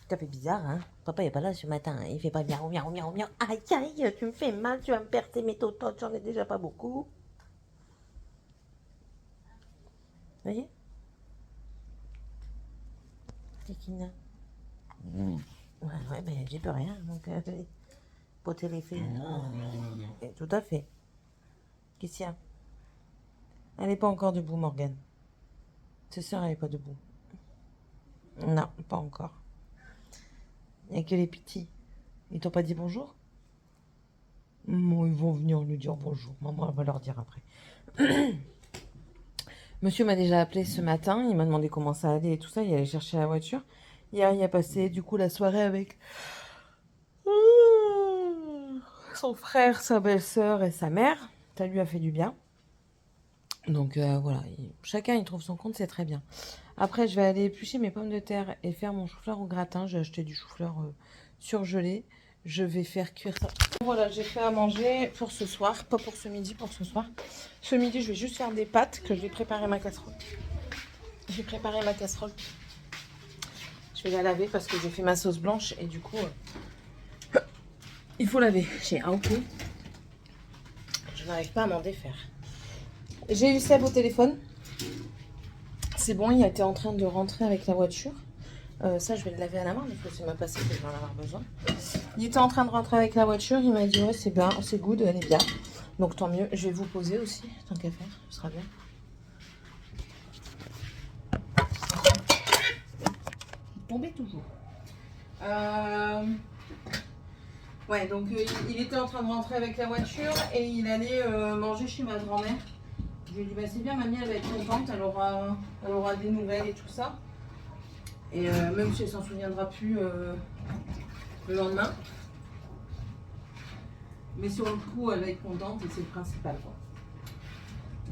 Ça fait bizarre, hein? Papa n'est pas là ce matin, hein. Il fait pas miaou, miaou, miaou, miaou. Aïe, aïe, tu me fais mal, tu vas me percer mes tototes, j'en ai déjà pas beaucoup. Vous voyez? Tikina. Ouais, ben j'y peux rien, donc poter les faits. Tout à fait. Qu'est-ce qu'il y a? Elle n'est pas encore debout, Morgane. Ta soeur, elle n'est pas debout. Non, pas encore. Il n'y a que les petits. Ils t'ont pas dit bonjour? Bon, ils vont venir lui dire bonjour. Maman, elle va leur dire après. Monsieur m'a déjà appelé ce matin. Il m'a demandé comment ça allait et tout ça. Il allait chercher la voiture. Hier, il a passé du coup la soirée avec son frère, sa belle-sœur et sa mère. Ça lui a fait du bien. Donc voilà, chacun il trouve son compte, c'est très bien. Après, je vais aller éplucher mes pommes de terre et faire mon chou-fleur au gratin. J'ai acheté du chou-fleur surgelé. Je vais faire cuire ça. Voilà, j'ai fait à manger pour ce soir. Pas pour ce midi, pour ce soir. Ce midi, je vais juste faire des pâtes que je vais préparer ma casserole. J'ai préparé ma casserole. Je vais la laver parce que j'ai fait ma sauce blanche et du coup, il faut laver. J'ai Aoku. Je n'arrive pas à m'en défaire. J'ai eu Seb au téléphone. C'est bon, il était en train de rentrer avec la voiture. Ça, je vais le laver à la main, parce que c'est ma passée que je vais en avoir besoin. Il était en train de rentrer avec la voiture. Il m'a dit, ouais, c'est bien, c'est good, elle est bien. Donc, tant mieux. Je vais vous poser aussi, tant qu'à faire. Ce sera bien. Tomber toujours. Ouais, donc il était en train de rentrer avec la voiture et il allait manger chez ma grand-mère. Je lui ai dit, bah, c'est bien, mamie, elle va être contente, elle aura des nouvelles et tout ça. Et même si elle s'en souviendra plus le lendemain. Mais sur le coup, elle va être contente et c'est le principal, quoi.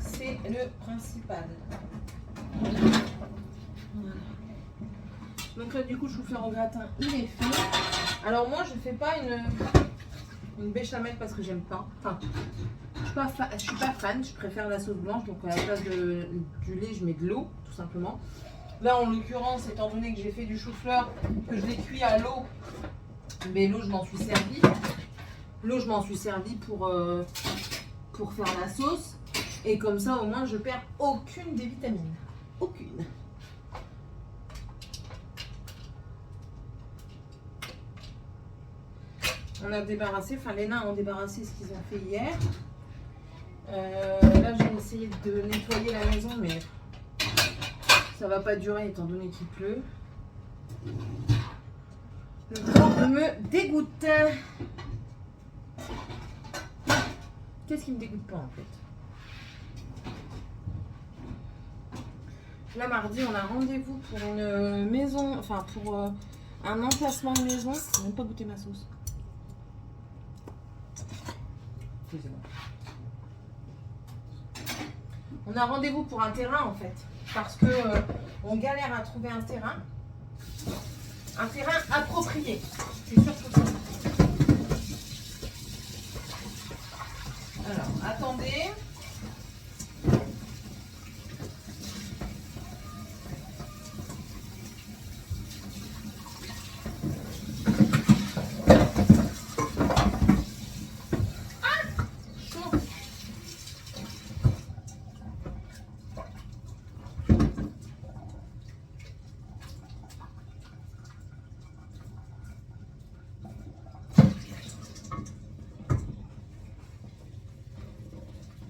C'est le principal. Voilà. Donc là, du coup, le chou-fleur au gratin, il est fait. Alors moi, je fais pas une béchamel parce que j'aime pas. Enfin, je suis pas fan, je préfère la sauce blanche. Donc à la place du lait, je mets de l'eau, tout simplement. Là, en l'occurrence, étant donné que j'ai fait du chou-fleur, que je l'ai cuit à l'eau, mais l'eau, je m'en suis servi. L'eau, je m'en suis servi pour faire la sauce. Et comme ça, au moins, je perds aucune des vitamines. Aucune. On a débarrassé, enfin les nains ont débarrassé ce qu'ils ont fait hier. Là, j'ai essayé de nettoyer la maison, mais ça va pas durer étant donné qu'il pleut. Le temps me dégoûte. Qu'est-ce qui me dégoûte pas en fait? Là, mardi, on a rendez-vous pour une maison, enfin pour un emplacement de maison. Je n'ai même pas goûté ma sauce. Excusez-moi. On a rendez-vous pour un terrain en fait, parce que on galère à trouver un terrain approprié. C'est surtout ça. Alors, attendez.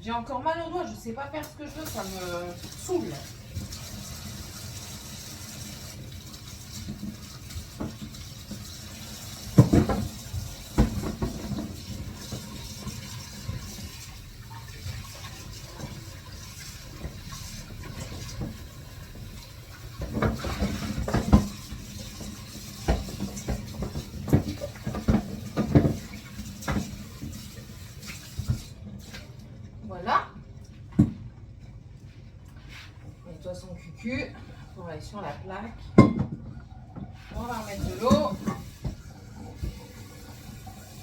J'ai encore mal au doigt, je sais pas faire ce que je veux, ça me saoule. Voilà. Nettoie son cucu. On va aller sur la plaque. On va remettre de l'eau.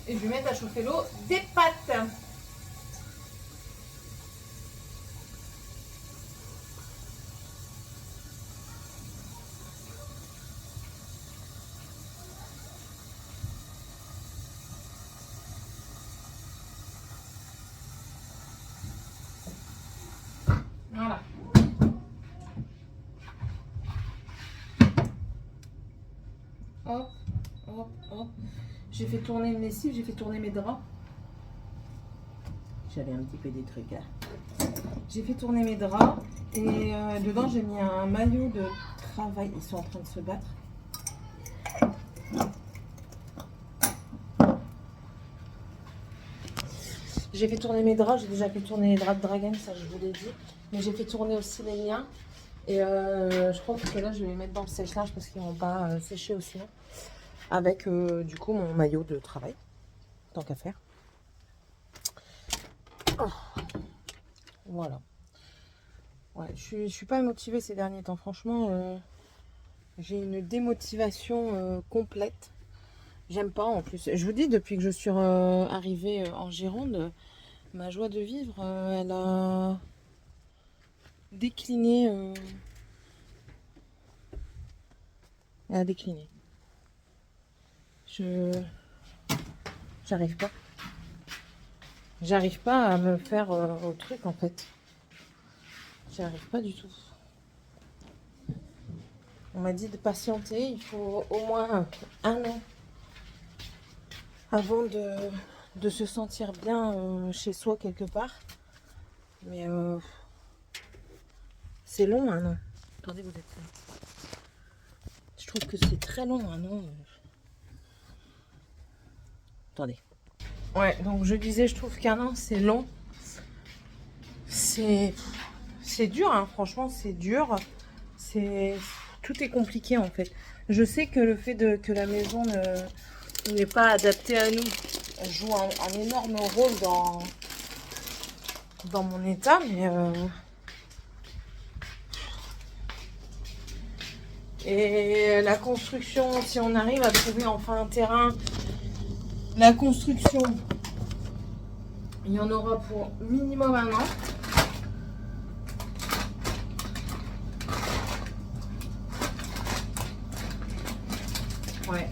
Et je vais mettre à chauffer l'eau des pâtes. Voilà. Hop, hop, hop. J'ai fait tourner une lessive, j'ai fait tourner mes draps. J'avais un petit peu des trucs là. J'ai fait tourner mes draps et dedans j'ai mis un maillot de travail. Ils sont en train de se battre. J'ai fait tourner mes draps, j'ai déjà fait tourner les draps de Dragon, ça je vous l'ai dit. Mais j'ai fait tourner aussi les miens. Et je crois que là je vais les mettre dans le sèche-linge parce qu'ils ne vont pas sécher aussi. Hein. Avec du coup mon maillot de travail, tant qu'à faire. Oh. Voilà. Ouais, je suis pas motivée ces derniers temps, franchement. J'ai une démotivation complète. J'aime pas en plus. Je vous dis, depuis que je suis arrivée en Gironde, ma joie de vivre, elle a décliné. Elle a décliné. J'arrive pas. J'arrive pas à me faire au truc en fait. J'y arrive pas du tout. On m'a dit de patienter, il faut au moins 1 an avant de se sentir bien chez soi quelque part. Mais c'est long 1 an. Attendez, vous êtes là. Je trouve que c'est très long 1 an. Attendez. Ouais, donc je disais, je trouve qu'1 an c'est long. C'est dur, hein, franchement, c'est dur. Tout est compliqué en fait. Je sais que le fait que la maison n'est pas adaptée à nous joue un énorme rôle dans mon état, mais et la construction, si on arrive à trouver enfin un terrain, la construction, il y en aura pour minimum 1 an. Ouais.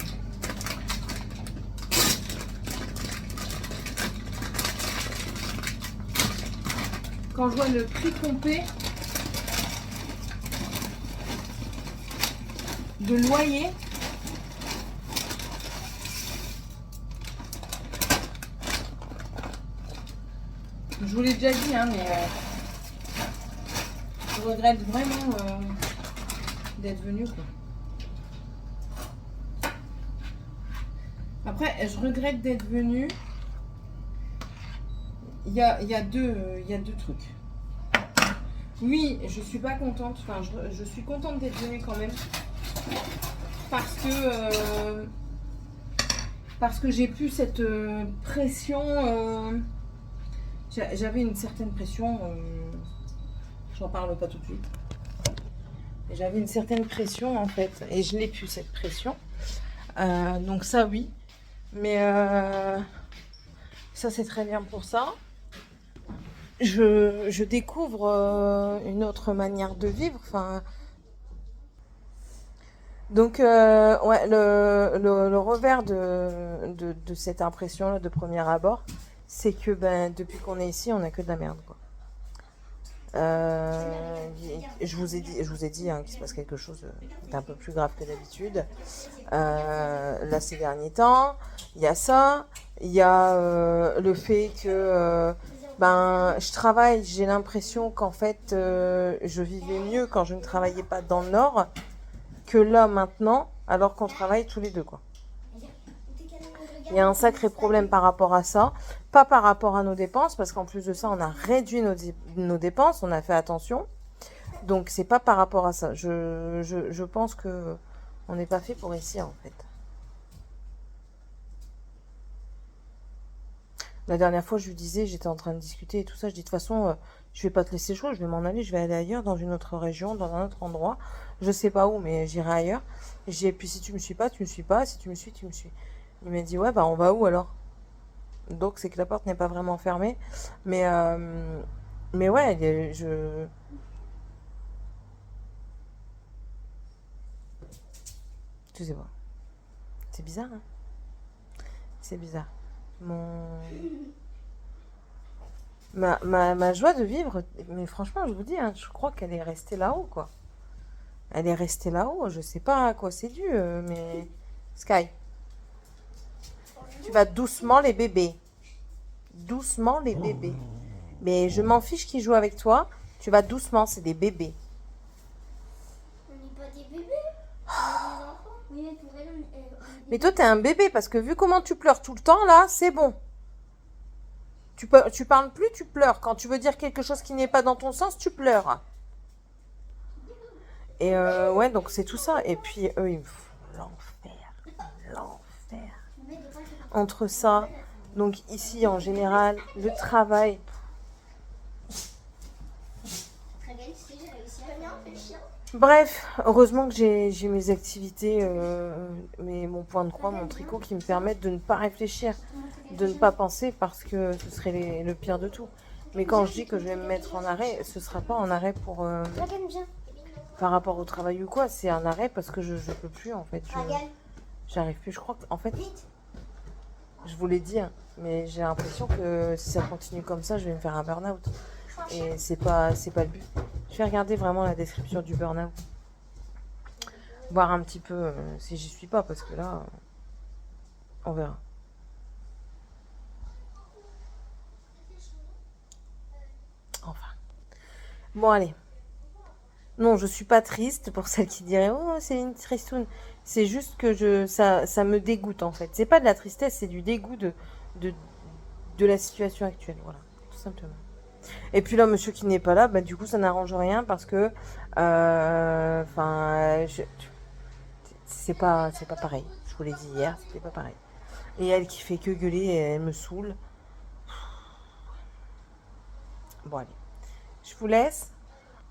Quand je vois le prix qu'on paie de loyer, je vous l'ai déjà dit, hein, mais je regrette vraiment d'être venue, quoi. Après, je regrette d'être venue. Il y a deux trucs. Oui, je suis pas contente. Enfin, je suis contente d'être venue quand même. Parce que j'ai plus cette pression. J'avais une certaine pression. J'en parle pas tout de suite. J'avais une certaine pression en fait. Et je n'ai plus cette pression. Donc ça, oui. Mais ça, c'est très bien pour ça. Je découvre une autre manière de vivre. Enfin, donc, ouais, le revers de cette impression-là de premier abord, c'est que depuis qu'on est ici, on n'a que de la merde, quoi. Je vous ai dit hein, qu'il se passe quelque chose d'un peu plus grave que d'habitude. Là, ces derniers temps, il y a ça. Il y a le fait que je travaille, j'ai l'impression qu'en fait, je vivais mieux quand je ne travaillais pas dans le Nord que là, maintenant, alors qu'on travaille tous les deux, quoi. Il y a un sacré problème par rapport à ça. Pas par rapport à nos dépenses, parce qu'en plus de ça, on a réduit nos dépenses, on a fait attention. Donc, c'est pas par rapport à ça. Je pense que on n'est pas fait pour ici, en fait. La dernière fois, je lui disais, j'étais en train de discuter et tout ça. Je dis, de toute façon, je vais pas te laisser le choix, je vais m'en aller, je vais aller ailleurs, dans une autre région, dans un autre endroit. Je sais pas où, mais j'irai ailleurs. Et puis, si tu me suis pas, tu me suis pas. Si tu me suis, tu me suis. Il m'a dit, ouais, on va où alors? Donc, c'est que la porte n'est pas vraiment fermée. Mais ouais, je sais pas. C'est bizarre, hein? C'est bizarre. Ma joie de vivre, mais franchement, je vous dis, hein, je crois qu'elle est restée là-haut, quoi. Elle est restée là-haut. Je sais pas à quoi c'est dû, mais... Sky, tu vas doucement les bébés. Doucement les bébés. Mais je m'en fiche qui joue avec toi. Tu vas doucement, c'est des bébés. On n'est pas des bébés. On est des enfants. Oui, mais pour elle, on est Mais toi, t'es un bébé parce que vu comment tu pleures tout le temps, là, c'est bon. Tu parles plus, tu pleures. Quand tu veux dire quelque chose qui n'est pas dans ton sens, tu pleures. Et ouais, donc c'est tout ça. Et puis eux, ils me font l'enfer. L'enfer. Entre ça, donc ici en général, le travail. Bref, heureusement que j'ai mes activités, mon point de croix, mon tricot qui me permettent de ne pas réfléchir, de ne pas penser parce que ce serait le pire de tout. Mais quand je dis que je vais me mettre en arrêt, ce sera pas en arrêt pour par rapport au travail ou quoi, c'est un arrêt parce que je peux plus en fait. J'arrive plus, je crois qu'en fait, je vous l'ai dit, hein, mais j'ai l'impression que si ça continue comme ça, je vais me faire un burn-out. Et c'est pas le but. Je vais regarder vraiment la description du burn-out. Voir un petit peu si j'y suis pas, parce que là, on verra. Enfin. Bon, allez. Non, je suis pas triste pour celles qui diraient oh, c'est une tristoune. C'est juste que ça me dégoûte en fait. C'est pas de la tristesse, c'est du dégoût de, de la situation actuelle. Voilà, tout simplement. Et puis là, monsieur qui n'est pas là, bah, du coup, ça n'arrange rien parce que. Enfin. C'est pas pareil. Je vous l'ai dit hier, c'était pas pareil. Et elle qui fait que gueuler, elle me saoule. Bon, allez. Je vous laisse.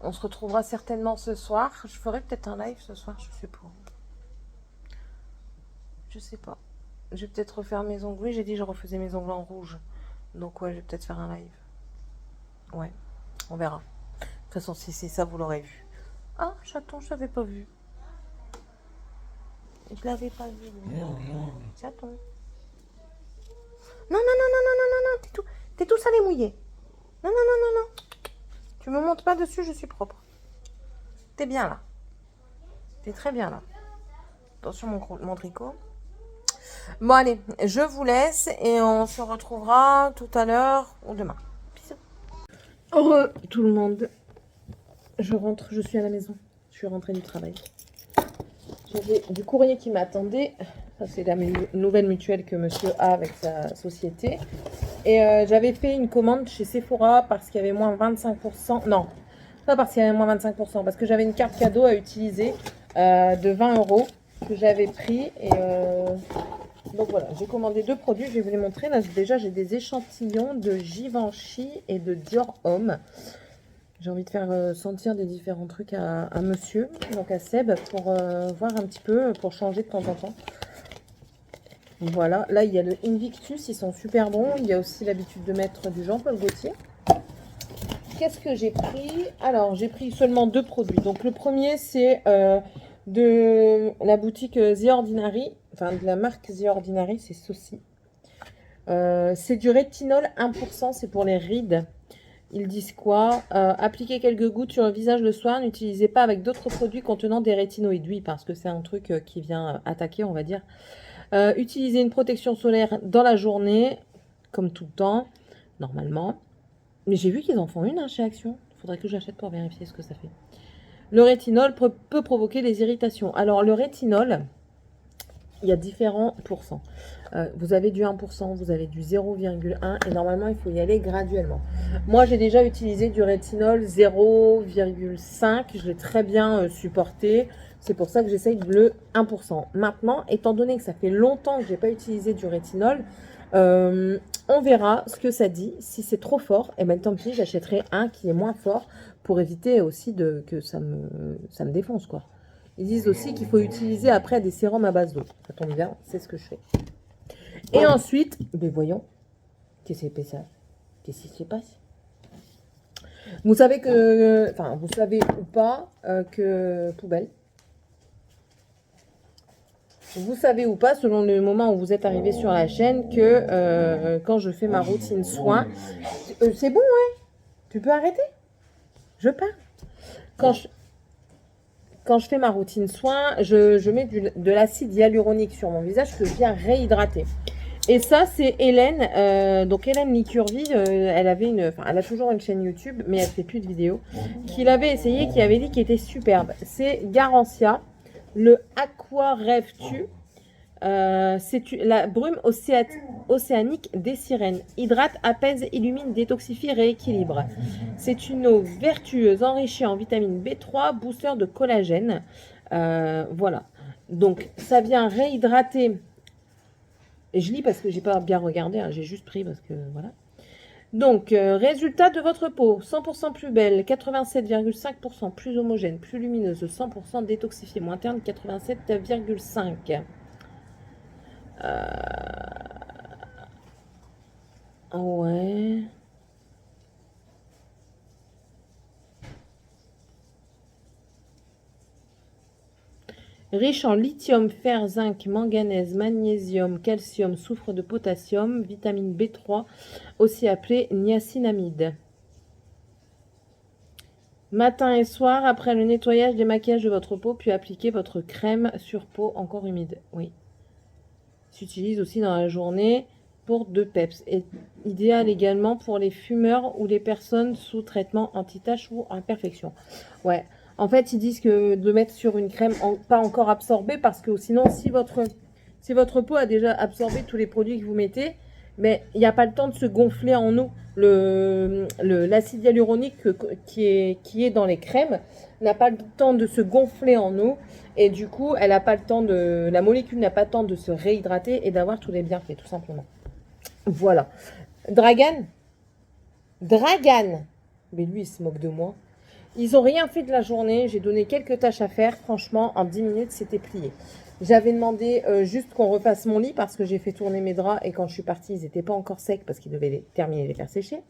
On se retrouvera certainement ce soir. Je ferai peut-être un live ce soir, je sais pas. Je sais pas. Je vais peut-être refaire mes ongles. Oui, j'ai dit que je refaisais mes ongles en rouge. Donc ouais, je vais peut-être faire un live. Ouais, on verra. De toute façon, si c'est ça, vous l'aurez vu. Ah, chaton, je l'avais pas vu. Je l'avais pas vu. Chaton. Non, non, non, non, non, non, non, non. T'es tout salé mouillé. Non, non, non, non, non. Tu me montes pas dessus, je suis propre. T'es bien là. T'es très bien là. Attention mon tricot. Bon allez, je vous laisse et on se retrouvera tout à l'heure ou demain. Bisous. Heureux tout le monde. Je rentre, je suis à la maison. Je suis rentrée du travail. J'avais du courrier qui m'attendait. Ça c'est la nouvelle mutuelle que monsieur a avec sa société. Et j'avais fait une commande chez Sephora parce qu'il y avait moins 25%. Non, pas parce qu'il y avait moins 25%. Parce que j'avais une carte cadeau à utiliser de 20 € que j'avais pris. Et donc voilà, j'ai commandé 2 produits. Je vais vous les montrer. Là, déjà, j'ai des échantillons de Givenchy et de Dior Homme. J'ai envie de faire sentir des différents trucs à monsieur, donc à Seb, pour voir un petit peu, pour changer de temps en temps. Voilà, là il y a le Invictus, ils sont super bons. Il y a aussi l'habitude de mettre du Jean-Paul Gaultier. Qu'est-ce que j'ai pris? Alors, j'ai pris seulement 2 produits. Donc le premier, c'est de la boutique The Ordinary, enfin de la marque The Ordinary, c'est ceci. C'est du rétinol 1%, c'est pour les rides. Ils disent quoi? Appliquez quelques gouttes sur le visage le soir. N'utilisez pas avec d'autres produits contenant des rétinoïdes. Oui, parce que c'est un truc qui vient attaquer, on va dire. Utilisez une protection solaire dans la journée, comme tout le temps, normalement. Mais j'ai vu qu'ils en font une chez Action. Il faudrait que j'achète pour vérifier ce que ça fait. Le rétinol peut provoquer des irritations. Alors, le rétinol, il y a différents pourcents. Vous avez du 1%, vous avez du 0,1 et normalement, il faut y aller graduellement. Moi, j'ai déjà utilisé du rétinol 0,5. Je l'ai très bien supporté. C'est pour ça que j'essaye le 1%. Maintenant, étant donné que ça fait longtemps que je n'ai pas utilisé du rétinol, on verra ce que ça dit. Si c'est trop fort, et bien tant pis, j'achèterai un qui est moins fort pour éviter aussi que ça me défonce, quoi. Ils disent aussi qu'il faut utiliser après des sérums à base d'eau. Ça tombe bien, c'est ce que je fais. Et ensuite, ben voyons, qu'est-ce que c'est ça? Qu'est-ce qui se passe? Vous savez que, enfin, vous savez ou pas que poubelle. Vous savez ou pas, selon le moment où vous êtes arrivé sur la chaîne, que quand je fais ma routine soins, c'est bon, ouais. Tu peux arrêter? Je pars. Quand je fais ma routine soins, je mets de l'acide hyaluronique sur mon visage que je viens réhydrater. Et ça, c'est Hélène. Donc Hélène Licurvie, elle a toujours une chaîne YouTube, mais elle fait plus de vidéos. Qui l'avait essayé, qui avait dit qu'il était superbe. C'est Garancia, le Aqua Rêve Tu. C'est la brume océanique des sirènes. Hydrate, apaise, illumine, détoxifie, rééquilibre. C'est une eau vertueuse, enrichie en vitamine B3, booster de collagène. Voilà. Donc, ça vient réhydrater. Et je lis parce que j'ai pas bien regardé, hein, j'ai juste pris parce que voilà. Donc, résultat de votre peau, 100% plus belle, 87,5% plus homogène, plus lumineuse, 100% détoxifiée, moins terne, 87,5%. Ah ouais. Riche en lithium, fer, zinc, manganèse, magnésium, calcium, soufre de potassium, vitamine B3, aussi appelée niacinamide. Matin et soir, après le nettoyage, démaquillage de votre peau, puis appliquez votre crème sur peau encore humide. Oui. S'utilise aussi dans la journée pour 2 peps. Et idéal également pour les fumeurs ou les personnes sous traitement anti-tache ou imperfection. Ouais. En fait, ils disent que de mettre sur une crème pas encore absorbée parce que sinon, si votre peau a déjà absorbé tous les produits que vous mettez, mais il n'y a pas le temps de se gonfler en eau. L'acide hyaluronique qui est dans les crèmes n'a pas le temps de se gonfler en eau et du coup, la molécule n'a pas le temps de se réhydrater et d'avoir tous les bienfaits, tout simplement. Voilà. Dragan, mais lui, il se moque de moi. Ils n'ont rien fait de la journée. J'ai donné quelques tâches à faire. Franchement, en 10 minutes, c'était plié. J'avais demandé juste qu'on refasse mon lit parce que j'ai fait tourner mes draps et quand je suis partie, ils n'étaient pas encore secs parce qu'ils devaient terminer de les faire sécher.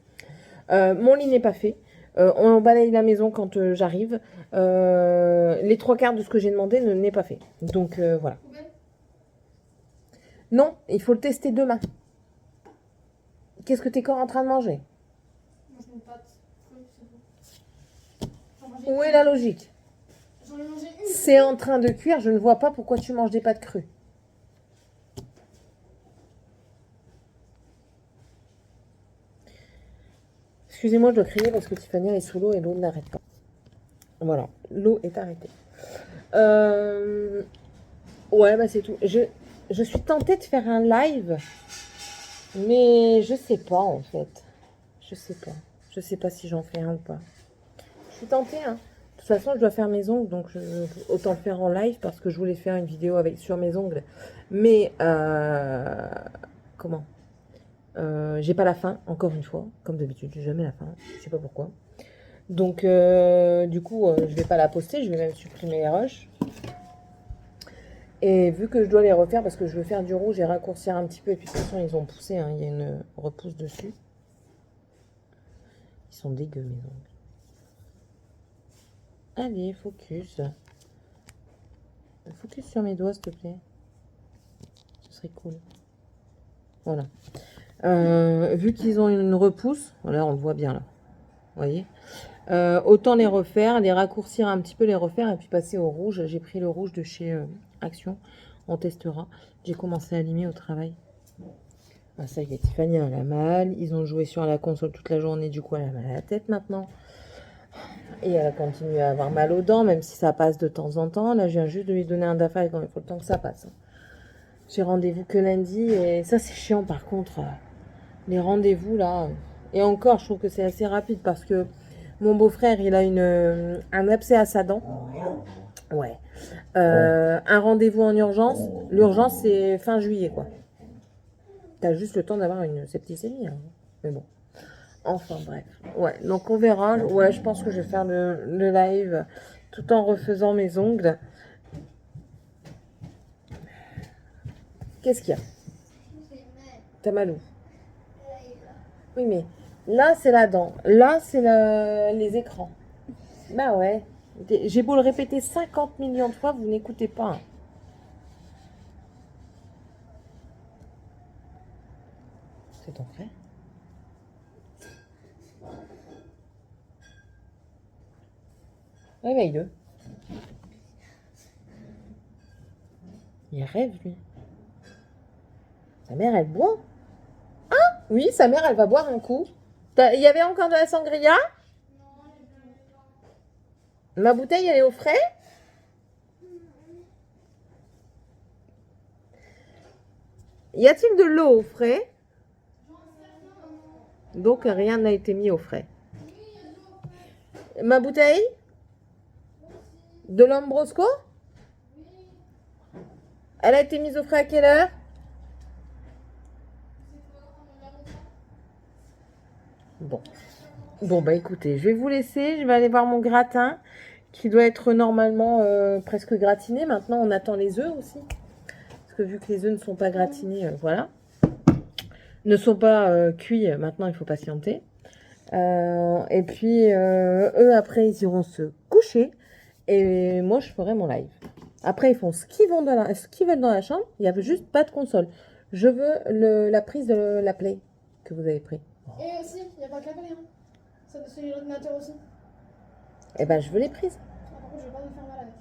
Mon lit n'est pas fait. On balaye la maison quand j'arrive. Les 3/4 de ce que j'ai demandé n'est pas fait. Donc voilà. Non, il faut le tester demain. Qu'est-ce que t'es encore en train de manger? Mange une pâte. Où est la logique? J'en ai mangé une. C'est en train de cuire, je ne vois pas pourquoi tu manges des pâtes crues. Excusez-moi, je dois crier parce que Tiffany est sous l'eau et l'eau n'arrête pas. Voilà, l'eau est arrêtée. Ouais, bah c'est tout. Je suis tentée de faire un live, mais je sais pas en fait. Je sais pas. Je sais pas si j'en fais un ou pas. Je suis tentée, hein. De toute façon, je dois faire mes ongles, donc autant le faire en live parce que je voulais faire une vidéo sur mes ongles. Mais, comment j'ai pas la faim, encore une fois. Comme d'habitude, j'ai jamais la faim. Je sais pas pourquoi. Donc, du coup, je vais pas la poster. Je vais même supprimer les rushs. Et vu que je dois les refaire parce que je veux faire du rouge et raccourcir un petit peu. Et puis, de toute façon, ils ont poussé. Hein, il y a une repousse dessus. Ils sont dégueux, mes ongles. Allez, focus. Focus sur mes doigts, s'il te plaît. Ce serait cool. Voilà. Vu qu'ils ont une repousse, voilà, on le voit bien là. Vous voyez, autant les refaire, les raccourcir un petit peu, les refaire et puis passer au rouge. J'ai pris le rouge de chez Action. On testera. J'ai commencé à limer au travail. Ah, ça y est, Tiffany elle a mal. Ils ont joué sur la console toute la journée. Du coup, elle a mal à la tête maintenant. Et elle a continué à avoir mal aux dents, même si ça passe de temps en temps. Là, je viens juste de lui donner un Dafal quand il faut le temps que ça passe. J'ai rendez-vous que lundi et ça, c'est chiant par contre. Les rendez-vous là. Et encore, je trouve que c'est assez rapide parce que mon beau-frère, il a un abcès à sa dent. Ouais. Un rendez-vous en urgence. L'urgence, c'est fin juillet, quoi. T'as juste le temps d'avoir une septicémie. Hein. Mais bon. Enfin, bref. Ouais, donc on verra. Ouais, je pense que je vais faire le live tout en refaisant mes ongles. Qu'est-ce qu'il y a? T'as mal où? Oui, mais là, c'est la dent. Là, c'est les écrans. Bah ouais. J'ai beau le répéter 50 millions de fois, vous n'écoutez pas. Hein. C'est ton frère? Réveille-le. Il rêve, lui. Sa mère, elle boit? Oui, sa mère, elle va boire un coup. Il y avait encore de la sangria? Ma bouteille, elle est au frais? Y a-t-il de l'eau au frais? Donc, rien n'a été mis au frais. Ma bouteille? De l'Ambrosco? Elle a été mise au frais à quelle heure? Bon. Bon, bah écoutez, je vais vous laisser. Je vais aller voir mon gratin qui doit être normalement presque gratiné. Maintenant, on attend les œufs aussi. Parce que vu que les œufs ne sont pas gratinés, voilà. Ne sont pas cuits, maintenant il faut patienter. Et puis, eux, après, ils iront se coucher. Et moi, je ferai mon live. Après, ils font ce qu'ils veulent dans la chambre. Il n'y a juste pas de console. Je veux la prise de la Play que vous avez pris. Et aussi, il n'y a pas que la Play. Hein. Ça, c'est l'ordinateur aussi. Eh ben, je veux les prises. Ah, par contre, je vais pas me faire mal avec.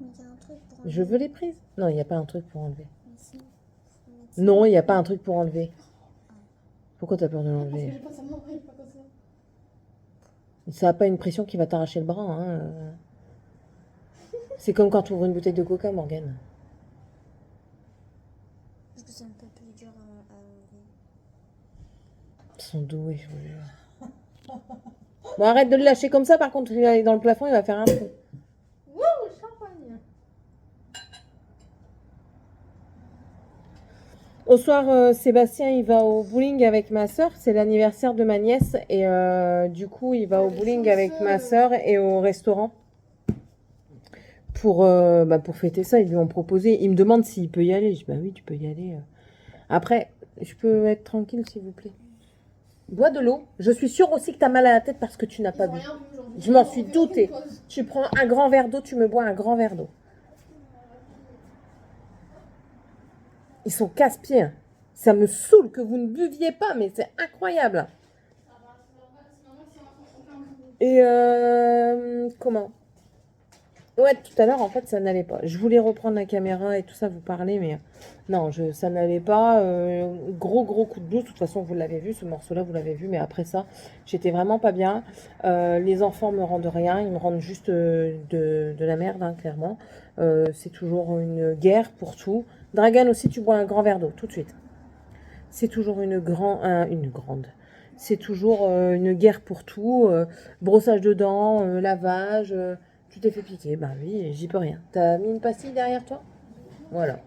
Mais il y a un truc pour Je veux les prises. Non, il n'y a pas un truc pour enlever. Mais si, faut mettre ça. Non, il n'y a pas un truc pour enlever. Pourquoi t'as peur de Parce que l'enlever? j'ai pas sa main, il est pas comme ça. Ça n'a pas une pression qui va t'arracher le bras. Hein. C'est comme quand tu ouvres une bouteille de coca, Morgane. Parce que c'est un peu plus dur à enlever. Ils sont doués, je vous jure. Bon, arrête de le lâcher comme ça, par contre, il va aller dans le plafond, il va faire un trou. Wouh, champagne. Au soir, Sébastien, il va au bowling avec ma soeur. C'est l'anniversaire de ma nièce. Et du coup, il va au bowling avec ma soeur et au restaurant. Pour fêter ça, ils lui ont proposé. Il me demande s'il peut y aller. Je dis, bah oui, tu peux y aller. Après, je peux être tranquille, s'il vous plaît. Bois de l'eau. Je suis sûre aussi que tu as mal à la tête parce que tu n'as pas bu. Je m'en suis doutée. Tu prends un grand verre d'eau, tu me bois un grand verre d'eau. Ils sont casse-pieds. Hein. Ça me saoule que vous ne buviez pas, mais c'est incroyable. Et comment? Ouais, tout à l'heure, en fait, ça n'allait pas. Je voulais reprendre la caméra et tout ça, vous parler, mais non, ça n'allait pas. Gros coup de blues. De toute façon, vous l'avez vu, ce morceau-là, vous l'avez vu, mais après ça, j'étais vraiment pas bien. Les enfants me rendent rien, ils me rendent juste de la merde, hein, clairement. C'est toujours une guerre pour tout. Dragan aussi, tu bois un grand verre d'eau, tout de suite. C'est toujours une grande. C'est toujours une guerre pour tout. Brossage de dents, lavage. Tu t'es fait piquer. Bah oui, j'y peux rien. T'as mis une pastille derrière toi? Voilà.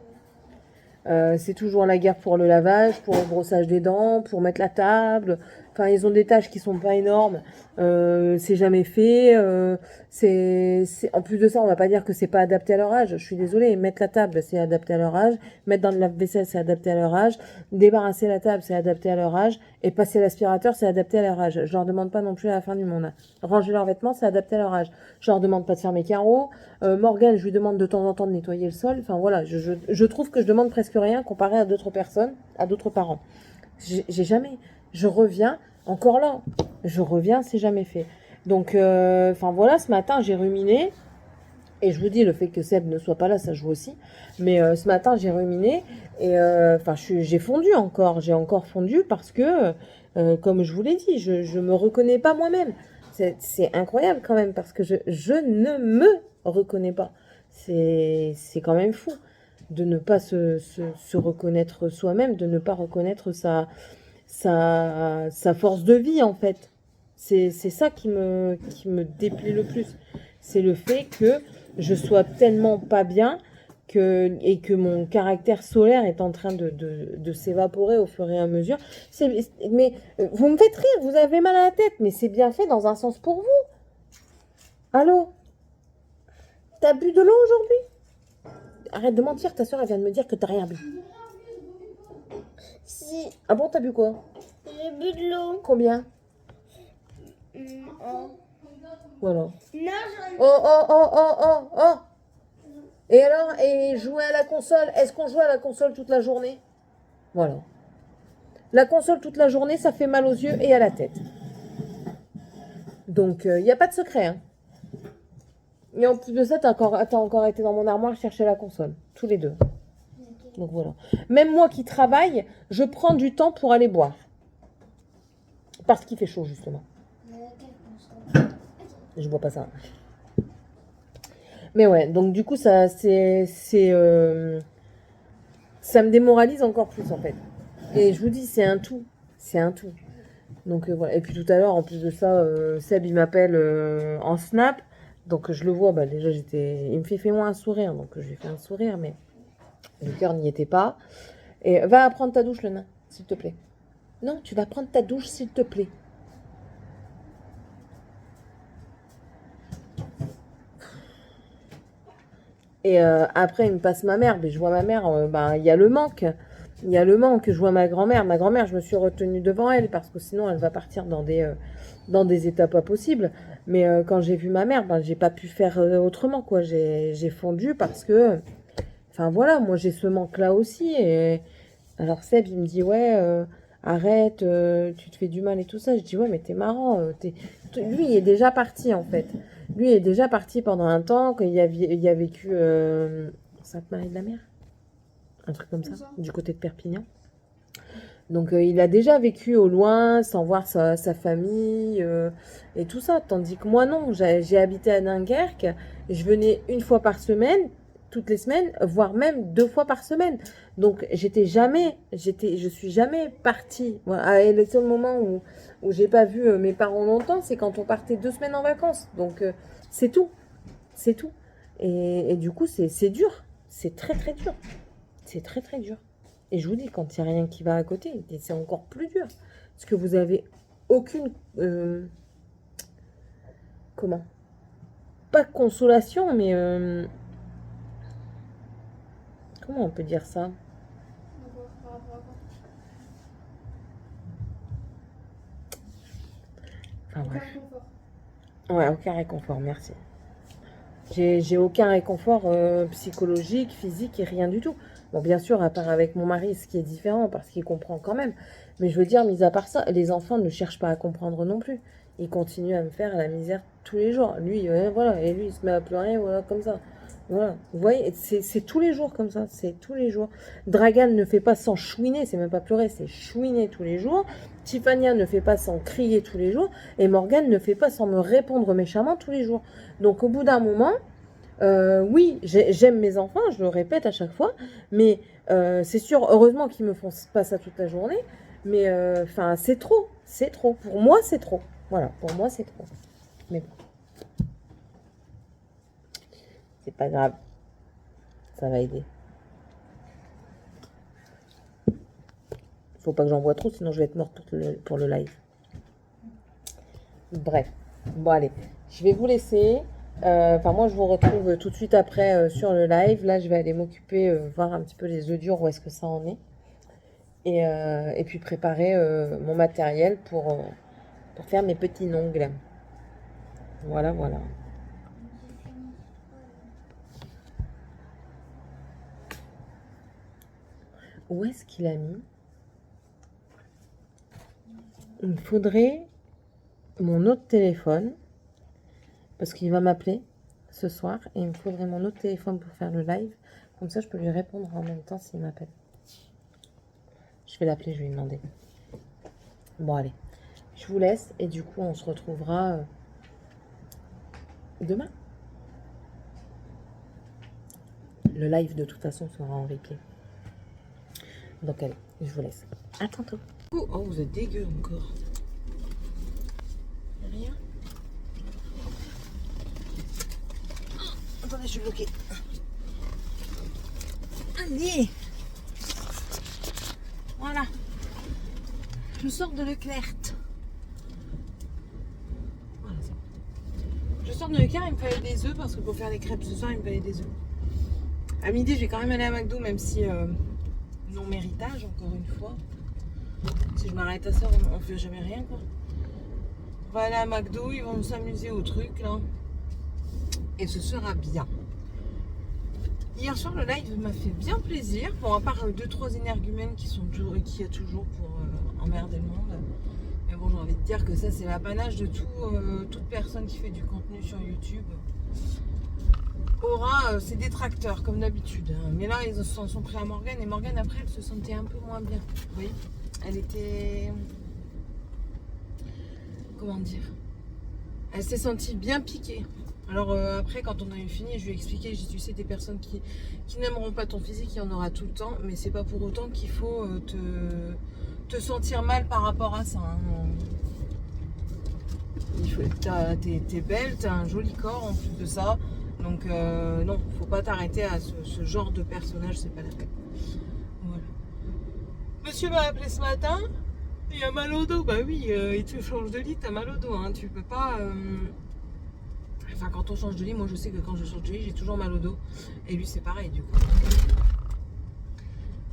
C'est toujours la guerre pour le lavage, pour le brossage des dents, pour mettre la table. Enfin, ils ont des tâches qui sont pas énormes. C'est jamais fait. En plus de ça, on va pas dire que c'est pas adapté à leur âge. Je suis désolée. Mettre la table, c'est adapté à leur âge. Mettre dans le lave-vaisselle, c'est adapté à leur âge. Débarrasser la table, c'est adapté à leur âge. Et passer l'aspirateur, c'est adapté à leur âge. Je leur demande pas non plus à la fin du monde. Ranger leurs vêtements, c'est adapté à leur âge. Je leur demande pas de faire mes carreaux. Morgane, je lui demande de temps en temps de nettoyer le sol. Enfin voilà, je trouve que je demande presque rien comparé à d'autres personnes, à d'autres parents. J'ai jamais. Je reviens, encore là. Je reviens, c'est jamais fait. Donc, enfin voilà, ce matin, j'ai ruminé. Et je vous dis, le fait que Seb ne soit pas là, ça joue aussi. Mais ce matin, j'ai ruminé. Et enfin, j'ai fondu encore. J'ai encore fondu parce que, comme je vous l'ai dit, je me reconnais pas moi-même. C'est incroyable quand même parce que je ne me reconnais pas. C'est quand même fou de ne pas se reconnaître soi-même, de ne pas reconnaître sa force de vie en fait. C'est ça qui me déplie le plus. C'est le fait que je sois tellement pas bien et que mon caractère solaire est en train de s'évaporer au fur et à mesure. Mais vous me faites rire, vous avez mal à la tête, mais c'est bien fait dans un sens pour vous. Allô? T'as bu de l'eau aujourd'hui? Arrête de mentir, ta soeur elle vient de me dire que t'as rien bu. Si, Ah bon, t'as bu quoi? j'ai bu de l'eau. Combien? Oh. Voilà. Non, j'en Oh. Et alors, et jouer à la console, est-ce qu'on joue à la console toute la journée? Voilà. La console toute la journée, ça fait mal aux yeux et à la tête. Donc, il n'y a pas de secret. Hein. Et en plus de ça, t'as encore été dans mon armoire chercher la console. Tous les deux. Donc voilà. Même moi qui travaille, je prends du temps pour aller boire. Parce qu'il fait chaud, justement. Je bois pas ça. Mais ouais, donc du coup, ça me démoralise encore plus, en fait. Et je vous dis, c'est un tout. C'est un tout. Donc voilà. Et puis tout à l'heure, en plus de ça, Seb, il m'appelle en Snap. Donc je le vois, bah déjà, il me fait moi un sourire. Donc je lui ai fait un sourire, mais le cœur n'y était pas. Et va prendre ta douche, le nain, s'il te plaît. Non, tu vas prendre ta douche, s'il te plaît. Et après, il me passe ma mère. Mais je vois ma mère, il y a le manque. Il y a le manque. Je vois ma grand-mère. Ma grand-mère, je me suis retenue devant elle parce que sinon, elle va partir dans des états pas possibles. Mais quand j'ai vu ma mère, j'ai pas pu faire autrement, quoi. J'ai fondu parce que... Enfin, voilà, moi, j'ai ce manque-là aussi. Et alors, Seb, il me dit, ouais... arrête, tu te fais du mal et tout ça. Je dis, ouais, mais t'es marrant. Lui, il est déjà parti, en fait. Lui est déjà parti pendant un temps, qu'il il a vécu Sainte-Marie-de-la-Mer, un truc comme ça, du côté de Perpignan. Donc, il a déjà vécu au loin, sans voir sa famille et tout ça. Tandis que moi, non, j'ai habité à Dunkerque. Je venais une fois par semaine, toutes les semaines, voire même 2 fois par semaine. Donc, je suis jamais partie. Voilà, et le seul moment où j'ai pas vu mes parents longtemps, c'est quand on partait 2 semaines en vacances. Donc, c'est tout. C'est tout. Et du coup, c'est dur. C'est très, très dur. C'est très, très dur. Et je vous dis, quand il n'y a rien qui va à côté, c'est encore plus dur. Parce que vous avez aucune... comment? Pas consolation, mais... comment on peut dire ça? Par rapport à quoi? Enfin, Aucun bref. réconfort. Ouais, aucun réconfort, merci. J'ai aucun réconfort psychologique, physique et rien du tout. Bon, bien sûr, à part avec mon mari, ce qui est différent parce qu'il comprend quand même. Mais je veux dire, mis à part ça, les enfants ne cherchent pas à comprendre non plus. Ils continuent à me faire la misère tous les jours. Lui, voilà, et lui, il se met à pleurer, voilà, comme ça. Voilà, vous voyez, c'est tous les jours comme ça, c'est tous les jours. Dragan ne fait pas sans chouiner, c'est même pas pleurer, c'est chouiner tous les jours. Tiffania ne fait pas sans crier tous les jours. Et Morgane ne fait pas sans me répondre méchamment tous les jours. Donc au bout d'un moment, oui, j'aime mes enfants, je le répète à chaque fois, mais c'est sûr, heureusement qu'ils me font pas ça toute la journée, mais enfin, c'est trop. Pour moi, c'est trop. Voilà, pour moi, c'est trop. Mais bon, c'est pas grave, ça va aider. Faut pas que j'en bois trop, sinon je vais être morte pour le live. Bref, bon allez, je vais vous laisser. Enfin, moi, je vous retrouve tout de suite après sur le live. Là, je vais aller m'occuper, voir un petit peu les œufs durs, où est-ce que ça en est. Et puis préparer mon matériel pour faire mes petits ongles. Voilà, voilà. Où est-ce qu'il a mis? Il me faudrait mon autre téléphone. Parce qu'il va m'appeler ce soir. Et il me faudrait mon autre téléphone pour faire le live. Comme ça, je peux lui répondre en même temps s'il m'appelle. Je vais l'appeler, je vais lui demander. Bon, allez. Je vous laisse. Et du coup, on se retrouvera demain. Le live, de toute façon, sera en replay. Donc, allez, je vous laisse. À tantôt. Oh, vous êtes dégueu encore. Rien. Attendez, je suis bloquée. Allez. Voilà. Je sors de Leclerc. Voilà, c'est bon. Je sors de Leclerc, il me fallait des œufs parce que pour faire les crêpes ce soir, il me fallait des œufs. À midi, je vais quand même aller à McDo, même si non méritage, encore une fois. Si je m'arrête à ça, on fait jamais rien, quoi. On va aller à McDo, ils vont s'amuser au truc, là. Et ce sera bien. Hier soir, le live m'a fait bien plaisir. Bon, à part 2-3 énergumènes qui y a toujours pour emmerder le monde. Mais bon, j'ai envie de dire que ça, c'est l'apanage de toute personne qui fait du contenu sur YouTube. Aura ses détracteurs, comme d'habitude. Mais là, ils s'en sont pris à Morgane. Et Morgane, après, elle se sentait un peu moins bien. Vous voyez ? Elle était... Comment dire ? Elle s'est sentie bien piquée. Alors après, quand on a eu fini, je lui ai expliqué, j'ai dit, tu sais, des personnes qui n'aimeront pas ton physique, il y en aura tout le temps, mais c'est pas pour autant qu'il faut te sentir mal par rapport à ça. Hein. T'es belle, t'as un joli corps en plus de ça, donc non, faut pas t'arrêter à ce genre de personnage, c'est pas la peine. Voilà. Monsieur m'a appelé ce matin, il a mal au dos, bah oui, il te change de lit, t'as mal au dos, hein, tu peux pas... Enfin, quand on change de lit, moi je sais que quand je change de lit, j'ai toujours mal au dos. Et lui, c'est pareil, du coup.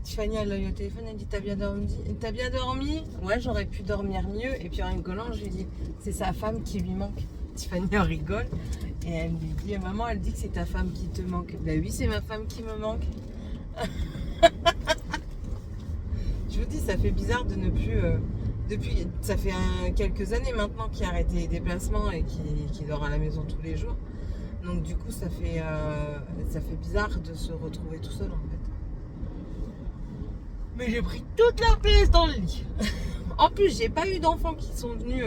Tiffany, elle a eu au téléphone, elle dit, t'as bien dormi? T'as bien dormi? Ouais, j'aurais pu dormir mieux. Et puis en rigolant, je lui dis, c'est sa femme qui lui manque. Tiffany en rigole. Et elle lui dit, maman, elle dit que c'est ta femme qui te manque. Bah oui, c'est ma femme qui me manque. Je vous dis, ça ça fait bizarre de ne plus. Depuis, ça fait quelques années maintenant qu'il a arrêté les déplacements et qu'il dort à la maison tous les jours. Donc du coup, ça fait bizarre de se retrouver tout seul en fait. Mais j'ai pris toute la place dans le lit. En plus, j'ai pas eu d'enfants qui sont venus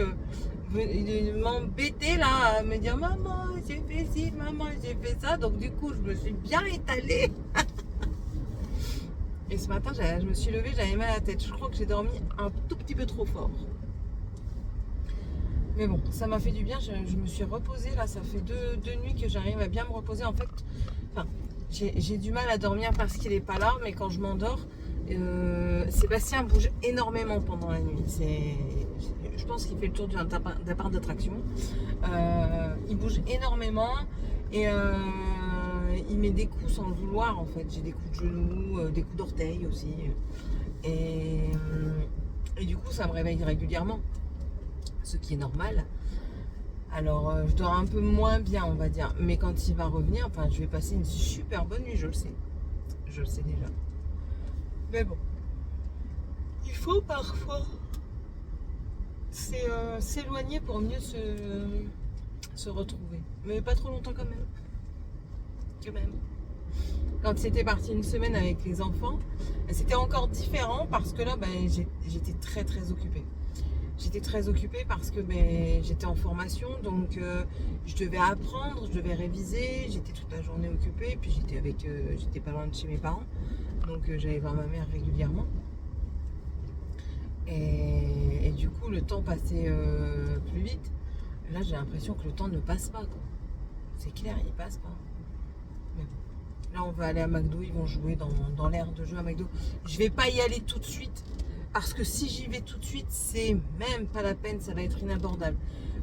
m'embêter là, à me dire maman, j'ai fait ci, maman, j'ai fait ça. Donc du coup, je me suis bien étalée. Et ce matin, je me suis levée, j'avais mal à la tête. Je crois que j'ai dormi un tout petit peu trop fort. Mais bon, ça m'a fait du bien. Je me suis reposée là. Ça fait deux nuits que j'arrive à bien me reposer. En fait, enfin, j'ai du mal à dormir parce qu'il n'est pas là. Mais quand je m'endors, Sébastien bouge énormément pendant la nuit. Je pense qu'il fait le tour d'un parc d'attraction. Il bouge énormément et il met des coups sans le vouloir en fait. J'ai des coups de genoux, des coups d'orteil aussi. Et du coup, ça me réveille régulièrement, ce qui est normal. Alors, je dors un peu moins bien, on va dire. Mais quand il va revenir, enfin, je vais passer une super bonne nuit, je le sais. Je le sais déjà. Mais bon, il faut parfois s'éloigner pour mieux se retrouver. Mais pas trop longtemps quand même. Quand c'était parti une semaine avec les enfants, c'était encore différent parce que là, j'étais très très occupée. J'étais très occupée parce que j'étais en formation, donc je devais apprendre, je devais réviser, j'étais toute la journée occupée, puis j'étais pas loin de chez mes parents, donc j'allais voir ma mère régulièrement. Et du coup, le temps passait plus vite. Là, j'ai l'impression que le temps ne passe pas, quoi. C'est clair, il passe pas. Mais bon. Là, on va aller à McDo, ils vont jouer dans l'aire de jeu à McDo. Je vais pas y aller tout de suite. Parce que si j'y vais tout de suite, c'est même pas la peine, ça va être inabordable.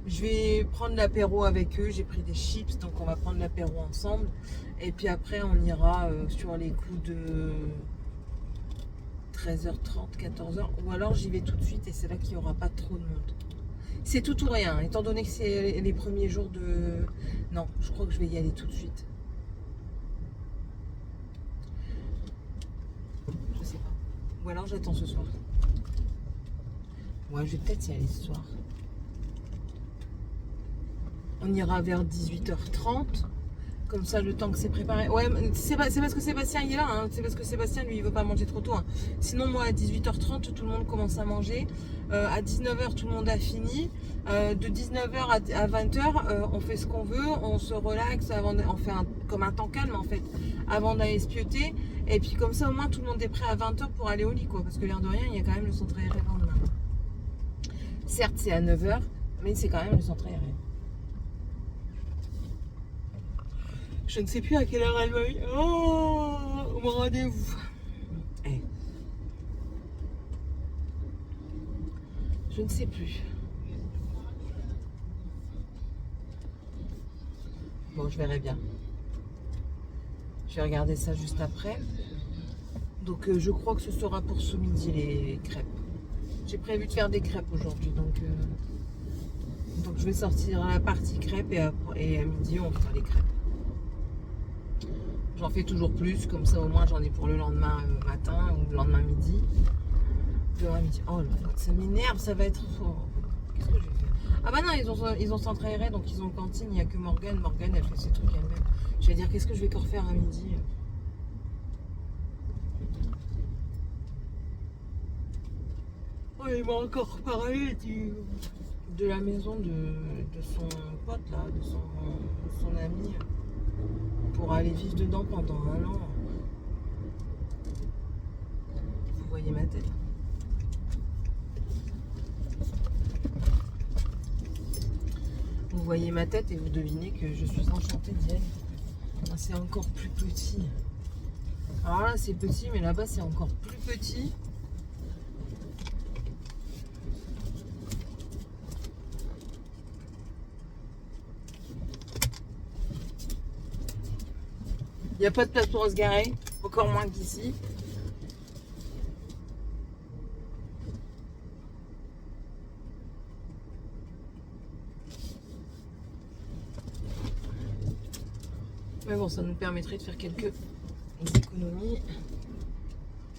Je vais prendre l'apéro avec eux, j'ai pris des chips, donc on va prendre l'apéro ensemble. Et puis après, on ira sur les coups de 13h30, 14h. Ou alors j'y vais tout de suite et c'est là qu'il n'y aura pas trop de monde. C'est tout ou rien, étant donné que c'est les premiers jours de... Non, je crois que je vais y aller tout de suite. Je sais pas. Ou alors j'attends ce soir. Ouais, je vais peut-être y aller ce soir. On ira vers 18h30. Comme ça, le temps que c'est préparé. Ouais, c'est parce que Sébastien il est là. Hein. C'est parce que Sébastien, lui, il veut pas manger trop tôt. Hein. Sinon, moi, à 18h30, tout le monde commence à manger. À 19h, tout le monde a fini. De 19h à 20h, on fait ce qu'on veut. On se relaxe. On fait comme un temps calme, en fait, avant d'aller se pioter. Et puis, comme ça, au moins, tout le monde est prêt à 20h pour aller au lit, quoi. Parce que l'air de rien, il y a quand même le centre aéré le lendemain. Certes, c'est à 9h, mais c'est quand même le centre aéré. Je ne sais plus à quelle heure elle va. Oh, mon rendez-vous. Hey. Je ne sais plus. Bon, je verrai bien. Je vais regarder ça juste après. Donc, je crois que ce sera pour ce midi les crêpes. J'ai prévu de faire des crêpes aujourd'hui, donc je vais sortir la partie crêpes et à midi on fera les crêpes. J'en fais toujours plus, comme ça au moins j'en ai pour le lendemain matin ou le lendemain midi. Demain midi. Oh là là, ça m'énerve, ça va être... Oh, qu'est-ce que je vais faire? Ah bah non, ils ont centre aéré, donc ils ont cantine, il n'y a que Morgane. Morgane, elle fait ses trucs elle-même. Je vais dire, qu'est-ce que je vais encore faire à midi? Il m'a encore parlé de la maison de son pote là, de son ami, pour aller vivre dedans pendant 1 an. Vous voyez ma tête. Vous voyez ma tête et vous devinez que je suis enchantée d'y aller. C'est encore plus petit. Alors là c'est petit, mais là-bas c'est encore plus petit. Il n'y a pas de place pour se garer, encore moins qu'ici. Mais bon, ça nous permettrait de faire quelques économies.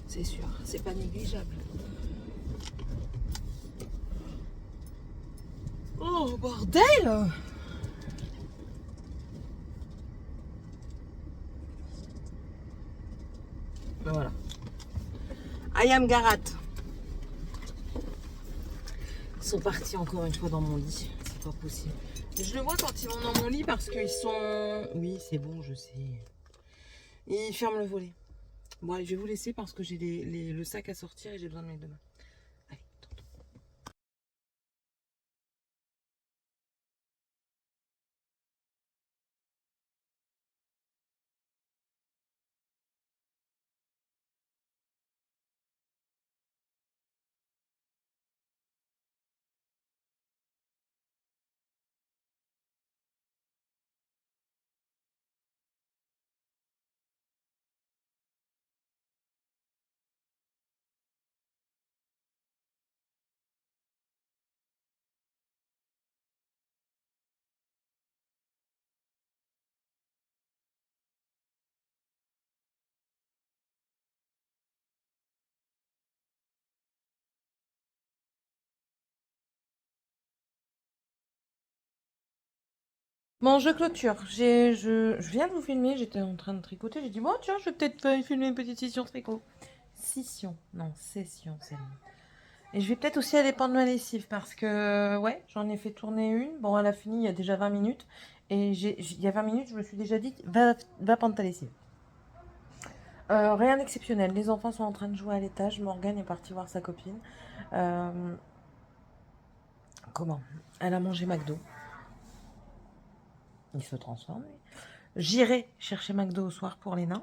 C'est sûr, c'est pas négligeable. Oh, bordel! Ben voilà. I am Garat. Ils sont partis encore une fois dans mon lit. C'est pas possible. Je le vois quand ils vont dans mon lit parce qu'ils sont... Oui, c'est bon, je sais. Ils ferment le volet. Bon, allez, je vais vous laisser parce que j'ai le sac à sortir et j'ai besoin de mes deux mains. Allez, tonton. Bon, je clôture. Je viens de vous filmer, j'étais en train de tricoter. J'ai dit, bon, tiens, je vais peut-être filmer une petite session tricot. Session, non, session, c'est mieux. Et je vais peut-être aussi aller prendre ma lessive parce que, ouais, j'en ai fait tourner une. Bon, elle a fini il y a déjà 20 minutes. Et il y a 20 minutes, je me suis déjà dit, va prendre ta lessive. Rien d'exceptionnel. Les enfants sont en train de jouer à l'étage. Morgane est partie voir sa copine. Comment? Elle a mangé McDo. Il se transforme. J'irai chercher McDo au soir pour les nains.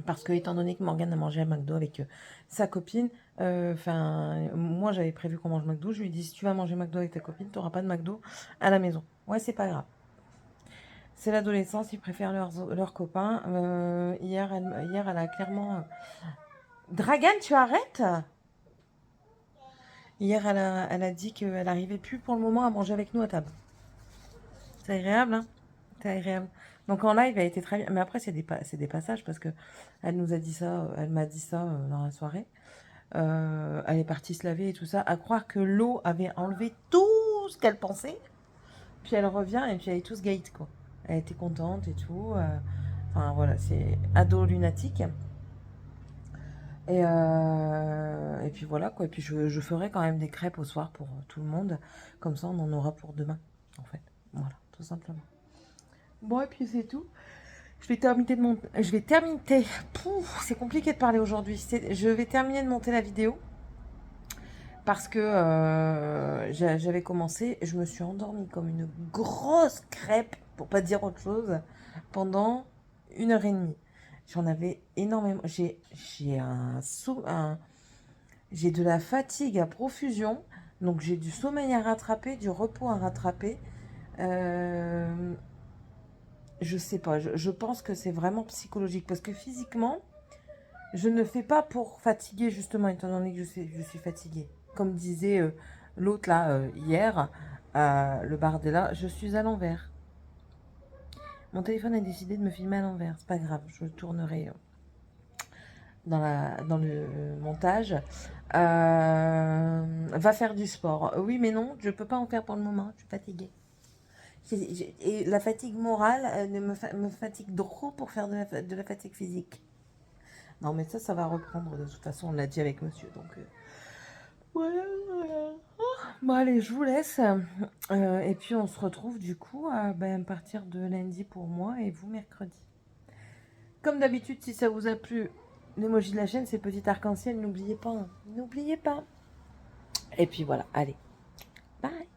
Parce que, étant donné que Morgane a mangé à McDo avec sa copine, moi j'avais prévu qu'on mange McDo. Je lui ai dit, si tu vas manger McDo avec ta copine, tu n'auras pas de McDo à la maison. Ouais, c'est pas grave. C'est l'adolescence, ils préfèrent leurs copains. Hier, elle a clairement. Dragan, tu arrêtes? Hier, elle a dit qu'elle n'arrivait plus pour le moment à manger avec nous à table. C'est agréable, hein? C'est agréable. Donc en live, elle était très bien. Mais après, c'est des passages parce que elle nous a dit ça, elle m'a dit ça dans la soirée. Elle est partie se laver et tout ça. À croire que l'eau avait enlevé tout ce qu'elle pensait. Puis elle revient et puis elle est tous gate, quoi. Elle était contente et tout. Enfin voilà, c'est ado lunatique. Et puis voilà, quoi. Et puis je ferai quand même des crêpes au soir pour tout le monde. Comme ça, on en aura pour demain, en fait. Voilà, tout simplement. Bon, et puis c'est tout. Je vais terminer de monter. C'est compliqué de parler aujourd'hui. Je vais terminer de monter la vidéo. Parce que j'avais commencé. Je me suis endormie comme une grosse crêpe, pour pas dire autre chose, pendant 1 heure et demie. J'en avais énormément. J'ai de la fatigue à profusion. Donc j'ai du sommeil à rattraper, du repos à rattraper. Je sais pas, je pense que c'est vraiment psychologique. Parce que physiquement, je ne fais pas pour fatiguer, justement, étant donné que je suis fatiguée. Comme disait l'autre là hier, le Bardella, je suis à l'envers. Mon téléphone a décidé de me filmer à l'envers. C'est pas grave, je tournerai dans le montage. Va faire du sport. Oui, mais non, je peux pas en faire pour le moment. Je suis fatiguée. Et la fatigue morale me fatigue trop pour faire de la fatigue physique. Non, mais ça va reprendre de toute façon. On l'a dit avec monsieur. Donc, voilà. Bon, allez, je vous laisse. Et puis, on se retrouve du coup à partir de lundi pour moi et vous mercredi. Comme d'habitude, si ça vous a plu, l'emoji de la chaîne, c'est petit arc-en-ciel. N'oubliez pas. Hein. N'oubliez pas. Et puis voilà, allez. Bye.